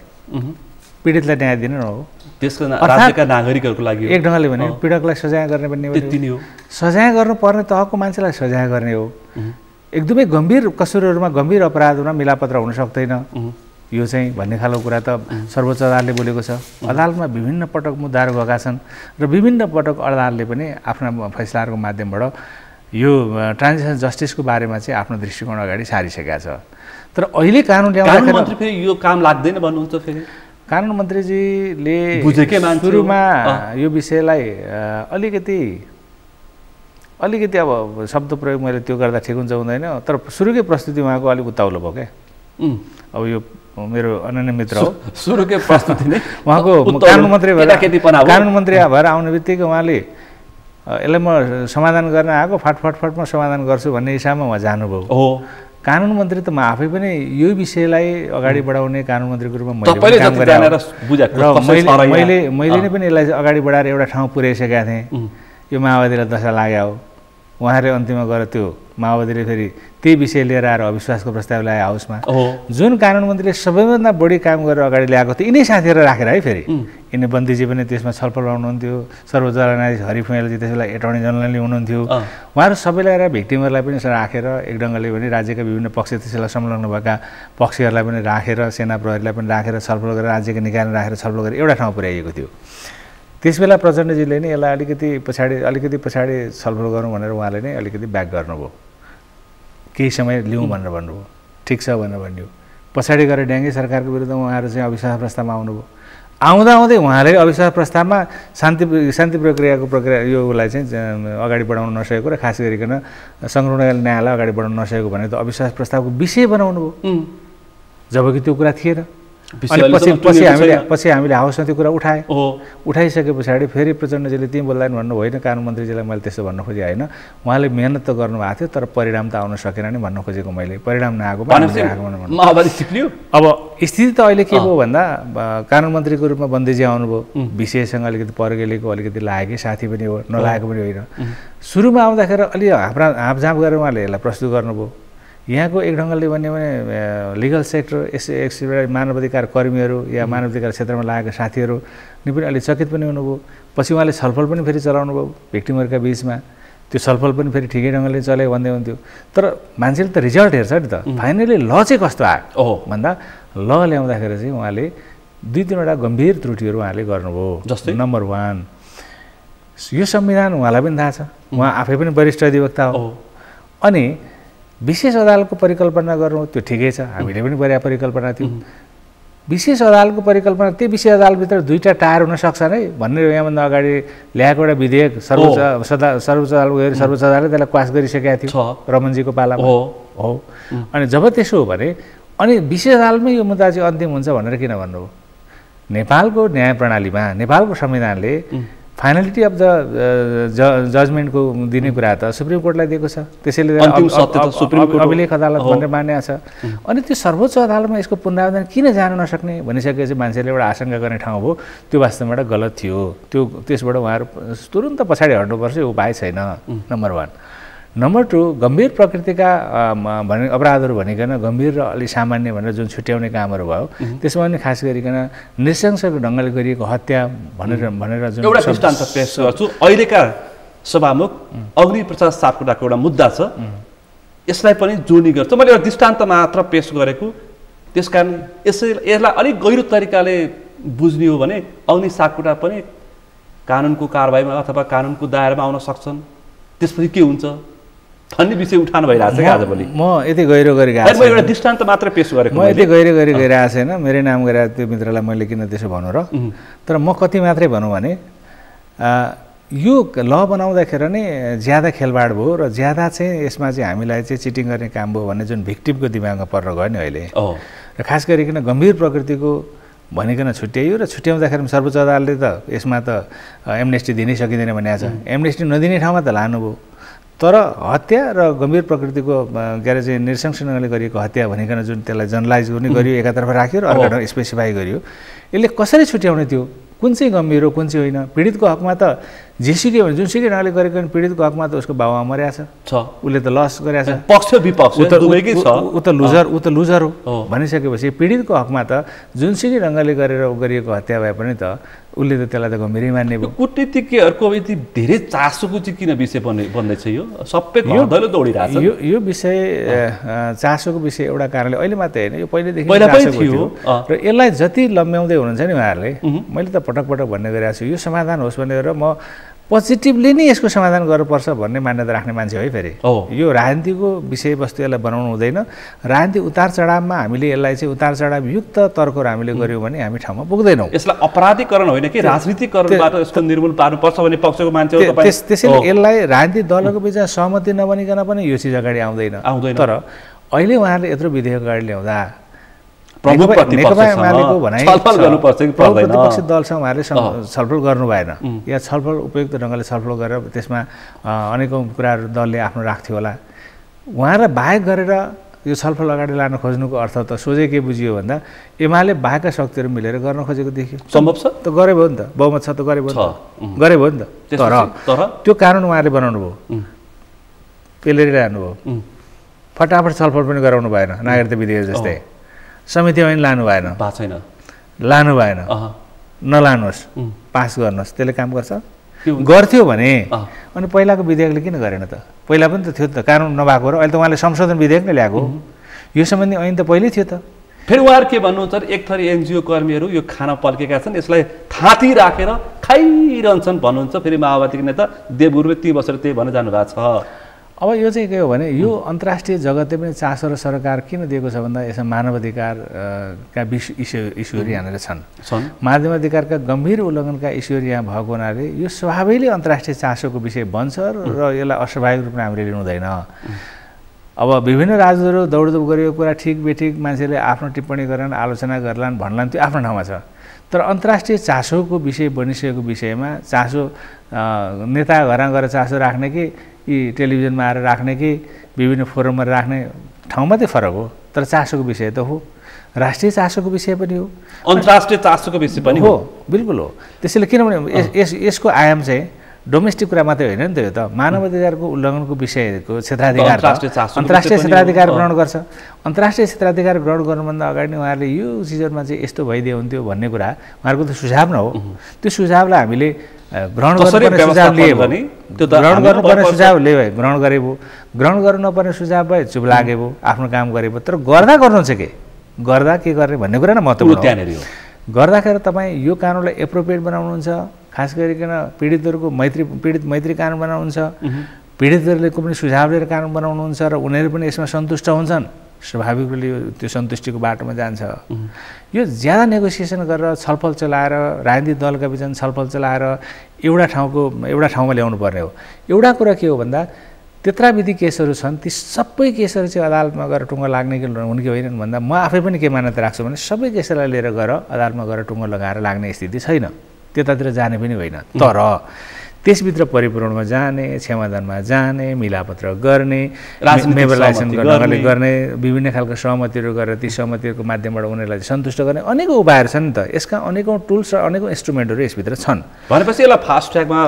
पीडितलाई न्याय दिनु न हो त्यसको राज्यका नागरिकहरूको लागि एक ढङ्गले भने पीडकलाई सजाय गर्ने भन्ने हो सजाय गर्नुपर्ने तहको मान्छेलाई सजाय गर्ने हो एकदमै गम्भीर कसुरहरूमा गम्भीर अपराधमा मिलापत्र हुन सक्दैन यो चाहिँ भन्ने खालको कुरा त सर्वोच्च अदालतले बोलेको छ अदालतमा विभिन्न पटक मुद्दाहरू भएका छन् र विभिन्न पटक अदालतले पनि आफ्ना फैसलाहरूको माध्यमबाट यो ट्रान्जिसन जस्टिसको बारेमा चाहिँ आफ्नो दृष्टिकोण अगाडि सारिसकेका छ तर अहिले कानुन ल्याउँदाखेरि मन्त्री फेरि यो काम लाग्दैन भन्नुहुन्छ फेरि कानुन मन्त्रीजीले बुझेकै मान्छे सुरुमा यो विषयलाई अलिकति अब शब्द प्रयोग मैले त्यो गर्दा ठिक हुन्छ हुँदैन तर सुरुकै प्रस्तुति उहाँको अलिक उत्ताउलो भयो क्या अब यो मेरो अनन्य मित्र हो। सुरुकै प्रस्तुति नै उहाँको कानुन मन्त्री भएर आउने बित्तिकै उहाँले यसलाई म समाधान गर्न आएको फटफट म समाधान गर्छु भन्ने हिसाबमा उहाँ जानुभयो हो। कानुन मन्त्री त म आफै पनि यो विषयलाई अगाडि बढाउने कानुन मन्त्रीको रूपमा मैले नै पनि यसलाई अगाडि बढाएर एउटा ठाउँ पुर्याइसकेका थिएँ। यो माओवादीलाई दशा लाग्यो हो, उहाँले अन्तिममा गएर त्यो माओवादीले फेरि त्यही विषय लिएर आएर अविश्वासको प्रस्ताव ल्याए हाउसमा। जुन कानुन मन्त्रीले सबैभन्दा बढी काम गरेर अगाडि ल्याएको थियो यिनै साथीहरू राखेर है, फेरि यिनी बन्दीजी पनि त्यसमा छलफल गर्नुहुन्थ्यो, सर्वोच्च न्यायाधीश हरिफुयालजी त्यसबेला एटर्नी जनरलले हुनुहुन्थ्यो। उहाँहरू सबैलाई आएर भिक्टिमहरूलाई पनि राखेर एक ढङ्गले पनि राज्यका विभिन्न पक्ष त्यसलाई संलग्न भएका पक्षहरूलाई पनि राखेर सेना प्रहरीलाई पनि राखेर छलफल गरेर राज्यका निकायलाई राखेर छलफल गरेर एउटा ठाउँ पुर्याइएको थियो। त्यसबेला प्रचण्डजीले नै यसलाई अलिकति पछाडि छलफल गरौँ भनेर उहाँले नै अलिकति ब्याक गर्नुभयो, केही समय लिउँ भनेर भन्नुभयो। ठिक छ भनेर भन्यो। पछाडि गएर ड्याङ्गे सरकारको विरुद्ध उहाँहरू चाहिँ अविश्वास प्रस्तावमा आउनुभयो। आउँदै उहाँले अविश्वास प्रस्तावमा शान्ति प्रक्रिया योलाई चाहिँ अगाडि बढाउन नसकेको र खास गरिकन संरक्षण न्यायलाई अगाडि बढाउन नसकेको भने त अविश्वास प्रस्तावको विषय बनाउनु भयो, जबकि त्यो कुरा थिएन। अनि पछि हामीले हाउसमा त्यो कुरा उठाइसके पछाडि फेरि प्रचण्डजीले त्यहीँ बोल्दा भन्नु होइन, कानुन मन्त्रीजीलाई मैले त्यस्तो भन्न खोजेँ होइन, उहाँले मेहनत त गर्नुभएको थियो तर परिणाम त आउन सकेन नि भन्न खोजेको मैले। परिणाम नआएको अब स्थिति त अहिले के भयो भन्दा कानुन मन्त्रीको रूपमा बन्दीजी आउनुभयो, विषयसँग अलिकति परगेलेको अलिकति लागेकै साथी पनि हो, नलागेको पनि होइन। सुरुमा आउँदाखेरि अलि हापझाप गरेर उहाँले यसलाई प्रस्तुत गर्नुभयो। यहाँको एक ढङ्गले भन्यो भने लिगल सेक्टर मानवाधिकार कर्मीहरू या मानवाधिकार क्षेत्रमा लागेका साथीहरू नि पनि अलि चकित पनि हुनुभयो। पछि उहाँले छलफल पनि फेरि चलाउनु भयो भिक्टिमहरूका बिचमा, त्यो छलफल पनि फेरि ठिकै ढङ्गले चलेको भन्दै हुन्थ्यो। तर मान्छेले त रिजल्ट हेर्छ नि त, फाइनली ल चाहिँ कस्तो आयो भन्दा ल ल्याउँदाखेरि चाहिँ उहाँले 2-3वटा गम्भीर त्रुटिहरू उहाँले गर्नुभयो। जस्तै नम्बर 1, यो संविधान उहाँलाई पनि थाहा छ, उहाँ आफै पनि वरिष्ठ अधिवक्ता हो। अनि विशेष अदालतको परिकल्पना गर्नु त्यो ठिकै छ, हामीले पनि पर्या परिकल्पना थियो। विशेष अदालतको परिकल्पना त्यो विशेष अदालतभित्र 2टा टायर हुनसक्छ नै भन्ने यहाँभन्दा अगाडि ल्याएको एउटा विधेयक सर्वोच्च अदालत गएर सर्वोच्च अदालतले त्यसलाई पास गरिसकेका थियो रमनजीको पालामा हो। अनि जब त्यसो हो भने अनि विशेष अदालतमै यो मुद्दा चाहिँ अन्तिम हुन्छ भनेर किन भन्नुभयो? नेपालको न्याय प्रणालीमा नेपालको संविधानले फाइनलिटी अफ द जजमेन्टको दिने कुरा त सुप्रिम कोर्टलाई दिएको छ, त्यसैले अभिलेख अदालत भनेर मान्या छ। अनि त्यो सर्वोच्च अदालतमा यसको पुनरावधान किन जान नसक्ने भनिसकेपछि मान्छेले एउटा आशंका गर्ने ठाउँ हो। त्यो वास्तवमा एउटा गलत थियो, त्यसबाट उहाँहरू तुरुन्त पछाडि हट्नुपर्छ, यो उपाय छैन नम्बर 1। नम्बर 2, गम्भीर प्रकृतिका अपराधहरू भनिकन गम्भीर र अलि सामान्य भनेर जुन छुट्याउने कामहरू भयो त्यसमा पनि खास गरिकन नृशंसको ढङ्गले गरिएको हत्या भनेर जुन एउटा दृष्टान्त पेश गर्छु। अहिलेका सभामुख अग्निप्रसाद सापकोटाको एउटा मुद्दा छ, यसलाई पनि जोड्ने गर्छ। मैले एउटा दृष्टान्त मात्र पेश गरेको, त्यसकारण यसलाई अलिक गहिरो तरिकाले बुझ्ने हो भने अग्नि सापकोटा पनि कानुनको कारबाहीमा अथवा कानुनको दायरामा आउन सक्छन्। त्यसपछि के हुन्छ भन्ने विषय उठाउनु भइरहेको छ आजभोलि। म यति गहिरो गरी गएको छैन, एउटा दृष्टान्त मात्र पेश गरेको, म यति गहिरो गरी गइरहेको छैन। मेरै नाम गरेर त्यो मित्रलाई मैले किन त्यसो भन्नु र? तर म कति मात्रै भनौँ भने यो ल बनाउँदाखेरि नै ज्यादा खेलबाड भयो र ज्यादा चाहिँ यसमा चाहिँ हामीलाई चाहिँ चिटिङ गर्ने काम भयो भन्ने जुन भिक्टिमको दिमागमा परेर गयो नि अहिले। र खास गरिकन गम्भीर प्रकृतिको भनिकन छुट्याइयो र छुट्याउँदाखेरि सर्वोच्च अदालतले त यसमा त एमनेस्टी दिनै सकिँदैन भनेको छ। एमनेस्टी नदिने ठाउँमा त लानुभयो, तर हत्या र गम्भीर प्रकृतिको के अरे चाहिँ नृशंसले गरिएको हत्या भनिकन जुन त्यसलाई जनरलाइज गर्ने गरियो, एकातर्फ राख्यो र अर्को स्पेसिफाई गरियो। यसले कसरी छुट्याउने थियो कुन चाहिँ गम्भीर हो कुन चाहिँ होइन? पीडितको हकमा त जेसुकै भने जुनसुकै ढङ्गले गरेको पीडितको हकमा त उसको बाबुआमा मर्याछ, उसले त लस गरेछ, पक्ष विपक्ष दुवैकै छ, ऊ त लुजर हो भनिसकेपछि पीडितको हकमा त जुनसुकै ढङ्गले गरिएको हत्या भए पनि त उसले त त्यसलाई त गम्भीरै मान्ने भयो। कूटनीतिज्ञहरूको यति धेरै चासोको चाहिँ किन विषय बन्दैछ? यो सबै दैलो दौडिरहेछ। यो विषय चासोको विषय एउटा कारणले अहिले मात्रै होइन, यो पहिल्यैदेखि थियो र यसलाई जति लम्ब्याउँदै हुनुहुन्छ नि उहाँहरूले, मैले त पटक पटक भन्ने गरिरहेको छु यो समाधान होस् भनेर म पोजिटिभली नै यसको समाधान गर्नुपर्छ भन्ने मान्यता राख्ने मान्छे है। फेरि यो राजनीतिको विषयवस्तु यसलाई बनाउनु हुँदैन। राजनीति उतार चढावमा हामीले यसलाई चाहिँ उतार चढाव युक्त तर्कहरू हामीले गऱ्यौँ भने हामी ठाउँमा पुग्दैनौँ। यसलाई अपराधीकरण होइन कि राजनीतिकरणबाट यसको निर्मूल पार्नुपर्छ भन्ने पक्षको मान्छे। त्यसैले यसलाई राजनीतिक दलको बिचमा सहमति नबनिकन पनि यो चिज अगाडि आउँदैन। तर अहिले उहाँहरूले यत्रो विधेयक अगाडि ल्याउँदा प्रमुख एमालेको भनाइ छलफल गर्नुपर्छ कि पर्दैन प्रतिपक्षी दलसँग उहाँहरूले छलफल गर्नु भएन या छलफल उपयुक्त ढङ्गले छलफल गरेर त्यसमा अनेकौँ कुराहरू दलले आफ्नो राख्थ्यो होला उहाँलाई बाहेक गरेर यो छलफल अगाडि लान खोज्नुको अर्थ त सोझै के बुझियो भन्दा एमाले बाहेकका शक्तिहरू मिलेर गर्न खोजेको देखियो सम्भव छ त गरे भयो नि त बहुमत छ त गरे भयो नि त तर त्यो कानुन उहाँले बनाउनु भयो पेलेरिरहनु भयो फटाफट छलफल पनि गराउनु भएन नागरिकता विधेयक जस्तै समितिमा पनि लानु भएन लानु भएन नलानुहोस् पास गर्नुहोस् त्यसले काम गर्छ गर्थ्यो भने अनि पहिलाको विधेयकले किन गरेन त पहिला पनि त थियो त कानुन नभएको र अहिले त उहाँले संशोधन विधेयक नै ल्याएको यो सम्बन्धी ऐन त पहिल्यै थियो त फेरि उहाँहरू के भन्नुहुन्छ एक थरी एनजिओ कर्मीहरू यो खाना पल्केका छन् यसलाई थाती राखेर खाइरहन्छन् भन्नुहुन्छ फेरि माओवादीको नेता देवगुरुले ती बसेर त्यही भन्न जानुभएको छ अब यो चाहिँ के हो भने यो अन्तर्राष्ट्रिय जगतले पनि चासो र सरकार किन दिएको छ भन्दा यसमा मानवाधिकारका इस्युहरू यहाँनिर छन् मानवाधिकारका गम्भीर उल्लङ्घनका इस्युहरू यहाँ भएको हुनाले यो स्वाभाविकले अन्तर्राष्ट्रिय चासोको विषय बन्छ र यसलाई अस्वाभाविक रूपमा हामीले लिनु हुँदैन अब विभिन्न राज्यहरू दौडधुप गरेको कुरा ठिक बेठिक मान्छेले आफ्नो टिप्पणी गरेर आलोचना गर्लान् भन्लान् त्यो आफ्नो ठाउँमा छ तर अन्तर्राष्ट्रिय चासोको विषय बनिसकेको विषयमा चासो नेता घरमा गएर चासो राख्ने कि यी टेलिभिजनमा आएर राख्ने कि विभिन्न फोरममा राख्ने ठाउँ मात्रै फरक हो तर चासोको विषय त हो राष्ट्रिय चासोको विषय पनि हो अन्तर्राष्ट्रिय चासोको विषय पनि हो बिल्कुल हो त्यसैले किनभने यसको आयाम चाहिँ डोमेस्टिक कुरा मात्रै होइन नि त यो त मानवाधिकारको उल्लङ्घनको विषयको क्षेत्राधिकार अन्तर्राष्ट्रिय क्षेत्राधिकार ग्रहण गर्छ अन्तर्राष्ट्रिय क्षेत्राधिकार ग्रहण गर्नुभन्दा अगाडि नै उहाँहरूले यो चिजहरूमा चाहिँ यस्तो भइदियो हुन्थ्यो भन्ने कुरा उहाँहरूको त सुझाव न हो त्यो सुझावलाई हामीले ग्रहण गर्नुपर्ने सुझाव लिए ग्रहण गर्नुपर्ने सुझाव लिए भयो ग्रहण गरे भयो ग्रहण गर्नु नपर्ने सुझाव भयो चुप लागे भयो आफ्नो काम गरे भयो तर गर्दा गर्नु चाहिँ के गर्दा के गर्ने भन्ने कुरा नै महत्त्वपूर्ण हो गर्दाखेरि तपाईँ यो कानुनलाई एप्रोप्रिएट बनाउनुहुन्छ खास गरिकन पीडितहरूको मैत्री कानुन बनाउनुहुन्छ पीडितहरूले पनि सुझाव लिएर कानुन बनाउनुहुन्छ र उनीहरू पनि यसमा सन्तुष्ट हुन्छन् स्वाभाविक रूपले त्यो सन्तुष्टिको बाटोमा जान्छ यो ज्यादा नेगोसिएसन गरेर छलफल चलाएर राजनीतिक दलका बिचमा छलफल चलाएर एउटा ठाउँमा ल्याउनु पर्ने हो एउटा कुरा के हो भन्दा त्यत्रा विधि केसहरू छन् ती सबै केसहरू चाहिँ अदालतमा गएर टुङ्गो लाग्ने कि हुन् कि होइनन् भन्दा म आफै पनि के मान्यता राख्छु भने सबै केसलाई लिएर गएर अदालतमा गएर टुङ्गो लगाएर लाग्ने स्थिति छैन त्यतातिर जाने पनि होइन तर त्यसभित्र परिपूर्णमा जाने क्षमादानमा जाने मिलापत्र गर्ने मोबिलाइजेसन गर्ने विभिन्न खालको सहमतिहरू गरेर ती सहमतिहरूको माध्यमबाट उनीहरूलाई सन्तुष्ट गर्ने अनेकौँ उपायहरू छन् नि त यसका अनेकौँ टुल्स र अनेकौँ इन्स्ट्रुमेन्टहरू यसभित्र छन् भनेपछि यसलाई फास्ट ट्र्याकमा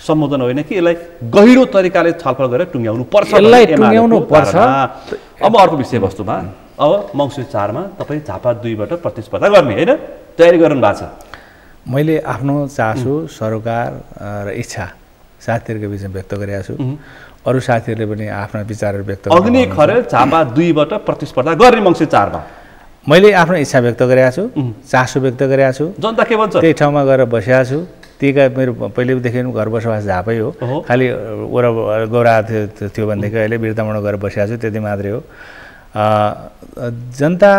सम्बोधन होइन कि यसलाई गहिरो तरिकाले छलफल गरेर टुङ्ग्याउनु पर्छ यसलाई टुङ्ग्याउनु पर्छ अब अर्को विषयवस्तुमा अब मङ्सिर 4 मा तपाईँ झापा 2बाट प्रतिस्पर्धा गर्ने होइन तयारी गर्नु भएको छ मैले आफ्नो चासो सरोकार र इच्छा साथीहरूको बिचमा व्यक्त गरेका छु अरू साथीहरूले पनि आफ्ना विचारहरू व्यक्त अग्नि खरेल झापा 2बाट प्रतिस्पर्धा गर्ने मङ्सिर 4 मा मैले आफ्नो इच्छा व्यक्त गरेका छु चासो व्यक्त गरेका छु जनता के भन्छ त्यही ठाउँमा गएर बसेका छु त्यहीका मेरो पहिलेदेखि घर बसोबास झापै हो खालि ओरा गौरा थियो भनेदेखि अहिले बिर्तामोडमा गएर बसेका छु त्यति मात्रै हो जनता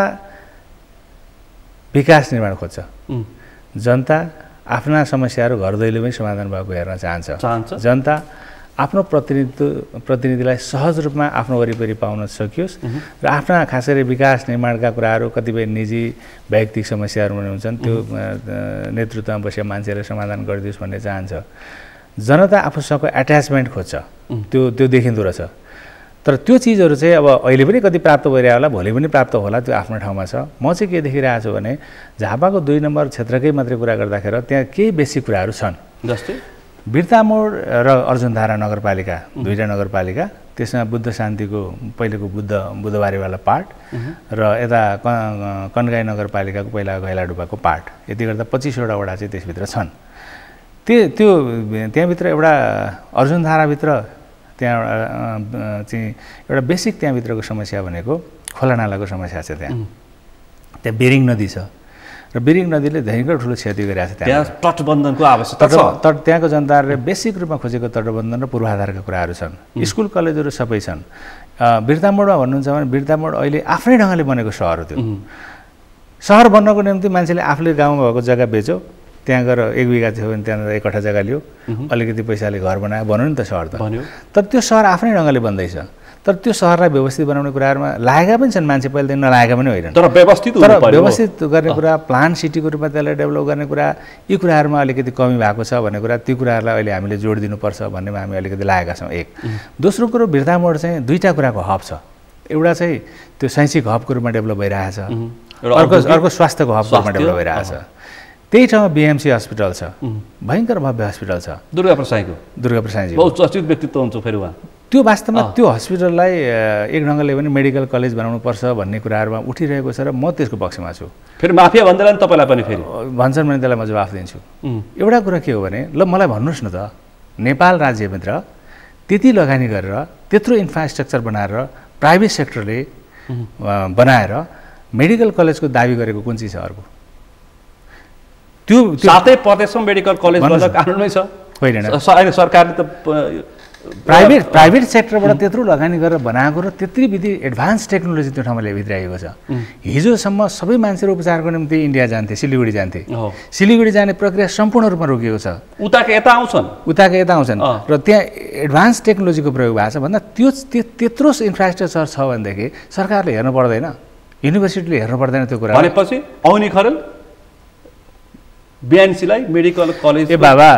विकास निर्माण खोज्छ जनता आफ्ना समस्याहरू घर दैलोमै समाधान भएको हेर्न चाहन्छ जनता आफ्नो प्रतिनिधिलाई सहज रूपमा आफ्नो वरिपरि पाउन सकियोस् र आफ्ना खास गरी विकास निर्माणका कुराहरू कतिपय निजी वैयक्तिक समस्याहरू पनि हुन्छन् त्यो नेतृत्वमा बसेका मान्छेले समाधान गरिदियोस् भन्ने चाहन्छ जनता आफूसँग एट्याचमेन्ट खोज्छ त्यो देखिँदो रहेछ तर त्यो चिजहरू चाहिँ अब अहिले पनि कति प्राप्त भइरहेको होला भोलि पनि प्राप्त होला त्यो आफ्नो ठाउँमा छ म चाहिँ के देखिरहेको छु भने झापाको 2 नम्बर क्षेत्रकै मात्रै कुरा गर्दाखेरि त्यहाँ केही बेसिक कुराहरू छन् जस्तै बिर्तामोड र अर्जुनधारा नगरपालिका दुईटा नगरपालिका त्यसमा बुद्ध शान्तिको पहिलेको बुद्धबारीवाला पार्ट र यता कन्गाई नगरपालिकाको पहिला घैलाडुपाको पार्ट यति गर्दा 25वटा वडा चाहिँ त्यसभित्र छन् त्यो त्यहाँभित्र एउटा अर्जुनधाराभित्र त्यहाँ चाहिँ एउटा बेसिक त्यहाँभित्रको समस्या भनेको खोला नालाको समस्या छ त्यहाँ बेरिङ नदी छ र बेरिङ नदीले धेरै ठुलो क्षति गरिरहेको छ त्यहाँ तटबन्धनको आवश्यकता छ त्यहाँको जनताहरूले बेसिक रूपमा खोजेको तटबन्धन र पूर्वाधारका कुराहरू छन् स्कुल कलेजहरू सबै छन् बिर्तामोडमा भन्नुहुन्छ भने बिर्तामोड अहिले आफ्नै ढङ्गले बनेको सहर हो त्यो सहर बन्नको निम्ति मान्छेले आफूले गाउँमा भएको जग्गा बेच्यो त्यहाँ गएर 1 बिघा थियो भने त्यहाँ 1 कट्ठा जग्गा लियो अलिकति पैसाले घर बनायो भन्यो नि त सहर त तर त्यो सहर आफ्नै ढङ्गले बन्दैछ तर त्यो सहरलाई व्यवस्थित बनाउने कुराहरूमा लागेका पनि छन् मान्छे पहिलेदेखि नलागेका पनि होइन तर व्यवस्थित गर्ने कुरा प्लान सिटीको रूपमा त्यसलाई डेभलप गर्ने कुरा यी कुराहरूमा अलिकति कमी भएको छ भन्ने कुरा ती कुराहरूलाई अहिले हामीले जोड दिनुपर्छ भन्नेमा हामी अलिकति लागेका छौँ एक दोस्रो कुरो बिर्तामोड चाहिँ दुईवटा कुराको हब छ एउटा चाहिँ त्यो शैक्षिक हबको रूपमा डेभलप भइरहेछ अर्को स्वास्थ्यको हबको रूपमा डेभलप भइरहेछ त्यही ठाउँमा बिएमसी हस्पिटल छ भयङ्कर भव्य हस्पिटल छ दुर्गा प्रसादजी बहुत चर्चित व्यक्तित्व हुन्छ फेरि उहाँ त्यो वास्तवमा त्यो हस्पिटललाई एक ढङ्गले पनि मेडिकल कलेज बनाउनुपर्छ भन्ने कुराहरूमा उठिरहेको छ र म त्यसको पक्षमा छु फेरि माफिया भन्दैला नि तपाईँलाई पनि फेरि भन्छन् भने त्यसलाई म जवाफ दिन्छु एउटा कुरा के हो भने ल मलाई भन्नुहोस् न त नेपाल राज्यभित्र त्यति लगानी गरेर त्यत्रो इन्फ्रास्ट्रक्चर बनाएर प्राइभेट सेक्टरले बनाएर मेडिकल कलेजको दाबी गरेको कुन चिज छ अर्को त्यो सातै प्रदेशमा मेडिकल कलेज गर्न कानुनै छ होइन सरकारले त प्राइभेट सेक्टरबाट त्यत्रो लगानी गरेर बनाएको र त्यति विधि एडभान्स टेक्नोलोजी त्यो ठाउँमा ल्याइरहेको छ हिजोसम्म सबै मान्छेहरू उपचारको निम्ति इन्डिया जान्थे सिलिगुडी जान्थे सिलिगुडी जाने प्रक्रिया सम्पूर्ण रूपमा रोकिएको छ उताका यता आउँछन् र त्यहाँ एडभान्स टेक्नोलोजीको प्रयोग भएको छ भन्दा त्यो त्यत्रो इन्फ्रास्ट्रक्चर छ भनेदेखि सरकारले हेर्नु पर्दैन युनिभर्सिटीले हेर्नु पर्दैन त्यो कुरा भनेपछि अग्नि खरेल बिएमसीलाई मेडिकल कलेज बाबा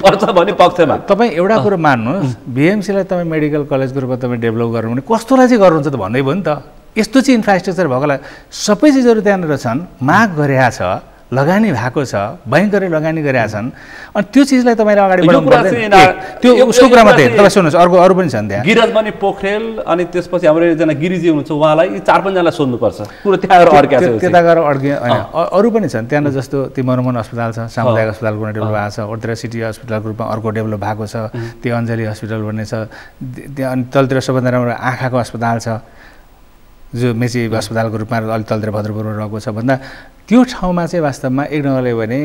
पर्छ भन्ने पक्षमा तपाईँ एउटा कुरो मान्नुहोस् बिएमसीलाई तपाईँ मेडिकल कलेजको रूपमा तपाईँ डेभलप गर्नु भने कस्तोलाई चाहिँ गर्नुहुन्छ त भन्दै भयो नि त यस्तो चाहिँ इन्फ्रास्ट्रक्चर भएकोलाई सबै चिजहरू त्यहाँनिर छन् माग गरेका छ लगानी भएको छ भयङ्करै लगानी गरेका छन् अनि त्यो चिजलाई तपाईँले अगाडि बढाउनु पर्दैन त्यो उसको कुरा मात्रै तपाईँ सुन्नुहोस् अरू पनि छन् त्यहाँ गिरिराजमणि पोखरेल अनि त्यसपछि हाम्रो एकजना गिरिजी हुनुहुन्छ उहाँलाई यी 4-5जनालाई सोध्नुपर्छ कुरो त्यहाँ अड्किया छ त्यता गएर अड्किए होइन अरू पनि छन् त्यहाँनिर जस्तो ती मनमोहन अस्पताल छ सामुदायिक अस्पतालको डेभलप भएको छ अरूतिर सिटी अस्पतालको रूपमा अर्को डेभलप भएको छ त्यो अञ्जली हस्पिटल भन्ने छ त्यहाँ अनि तलतिर सबभन्दा राम्रो आँखाको अस्पताल छ जो मेची अस्पतालको रूपमा अलि तलतिर भद्रपुरमा रहेको छ भन्दा त्यो ठाउँमा चाहिँ वास्तवमा एक ढङ्गले भने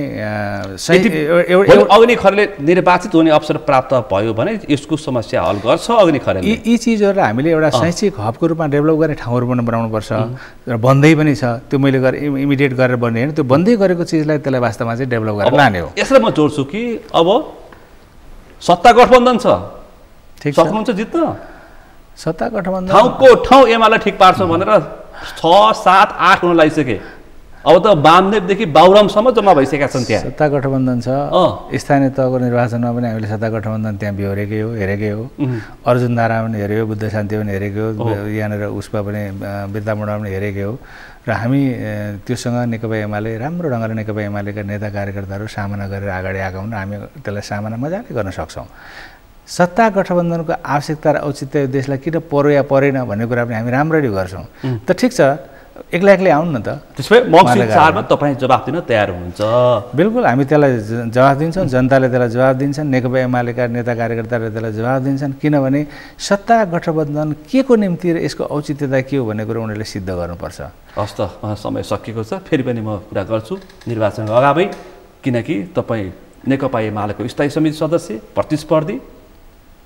अग्नि खरेलले निर्वाचित हुने अवसर प्राप्त भयो भने यसको समस्या हल गर्छ अग्नि खरेल यी चिजहरूलाई हामीले एउटा शैक्षिक हबको रूपमा डेभलप गर्ने ठाउँहरू पनि बनाउनुपर्छ र बन्दै पनि छ त्यो मैले इमिडिएट गरेर बन्ने होइन त्यो बन्दै गरेको चिजलाई त्यसलाई वास्तवमा चाहिँ डेभलप गरेर लाने हो यसलाई म जोड्छु कि अब सत्ता गठबन्धन छ सक्नुहुन्छ जित्न सत्ता गठबन्धन ठाउँ एमाले ठिक पार्छ भनेर 6, 7, 8 हुन लागिसके अब त वामदेवदेखि बाबुरामसम्म जम्मा भइसकेका छन् त्यहाँ सत्ता गठबन्धन छ स्थानीय तहको निर्वाचनमा पनि हामीले सत्ता गठबन्धन त्यहाँ हेरेकै हो अर्जुन धारा पनि हेऱ्यो बुद्ध शान्ति पनि हेरेकै हो यहाँनिर उसमा पनि बिर्तामोडमा पनि हेरेकै हो र हामी त्योसँग नेकपा एमाले राम्रो ढङ्गले नेकपा एमालेका नेता कार्यकर्ताहरू सामना गरेर अगाडि आएका हुन् हामीले त्यसलाई सामना मजाले गर्न सक्छौँ सत्ता गठबन्धनको आवश्यकता र औचित्य देशलाई किन पर्यो या परेन भन्ने कुरा पनि हामी राम्ररी गर्छौँ त ठिक छ एक्लै आउनु न त त्यसो भए मङ्सिर 4 मा तपाईँ जवाफ दिन तयार हुनुहुन्छ बिल्कुल हामी त्यसलाई जवाफ दिन्छौँ जनताले त्यसलाई जवाफ दिन्छन् नेकपा एमालेका नेता कार्यकर्ताले त्यसलाई जवाफ दिन्छन् किनभने सत्ता गठबन्धन के को निम्ति र यसको औचित्यता के हो भन्ने कुरो उनीहरूले सिद्ध गर्नुपर्छ हस् त समय सकिएको छ फेरि पनि म कुरा गर्छु निर्वाचन अगावै किनकि तपाईँ नेकपा एमालेको स्थायी समिति सदस्य प्रतिस्पर्धी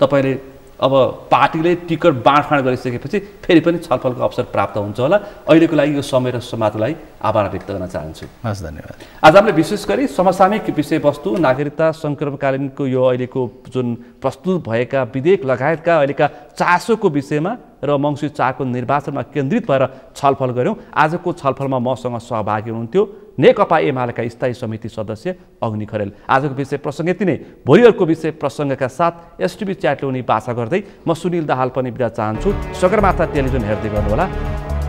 तपाईँले अब पार्टीले टिकट बाँडफाँड गरिसकेपछि फेरि पनि छलफलको अवसर प्राप्त हुन्छ होला अहिलेको लागि यो समय र समाजलाई आभार व्यक्त गर्न चाहन्छु हस् धन्यवाद आज हामीले विशेष गरी समसामयिक विषयवस्तु नागरिकता सङ्क्रमणकालीनको यो अहिलेको जुन प्रस्तुत भएका विधेयक लगायतका अहिलेका चासोको विषयमा र मङ्सिर 4 को निर्वाचनमा केन्द्रित भएर छलफल गऱ्यौँ आजको छलफलमा मसँग सहभागी हुनुहुन्थ्यो नेकपा एमालेका स्थायी समिति सदस्य अग्नि खरेल आजको विषय प्रसङ्ग यति नै भोलिहरूको विषय प्रसङ्गका साथ एसटिभी च्याटले उनी बाछा गर्दै म सुनिल दाहाल पनि बिदा चाहन्छु सगरमाथा टेलिभिजन हेर्दै गर्नुहोला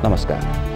नमस्कार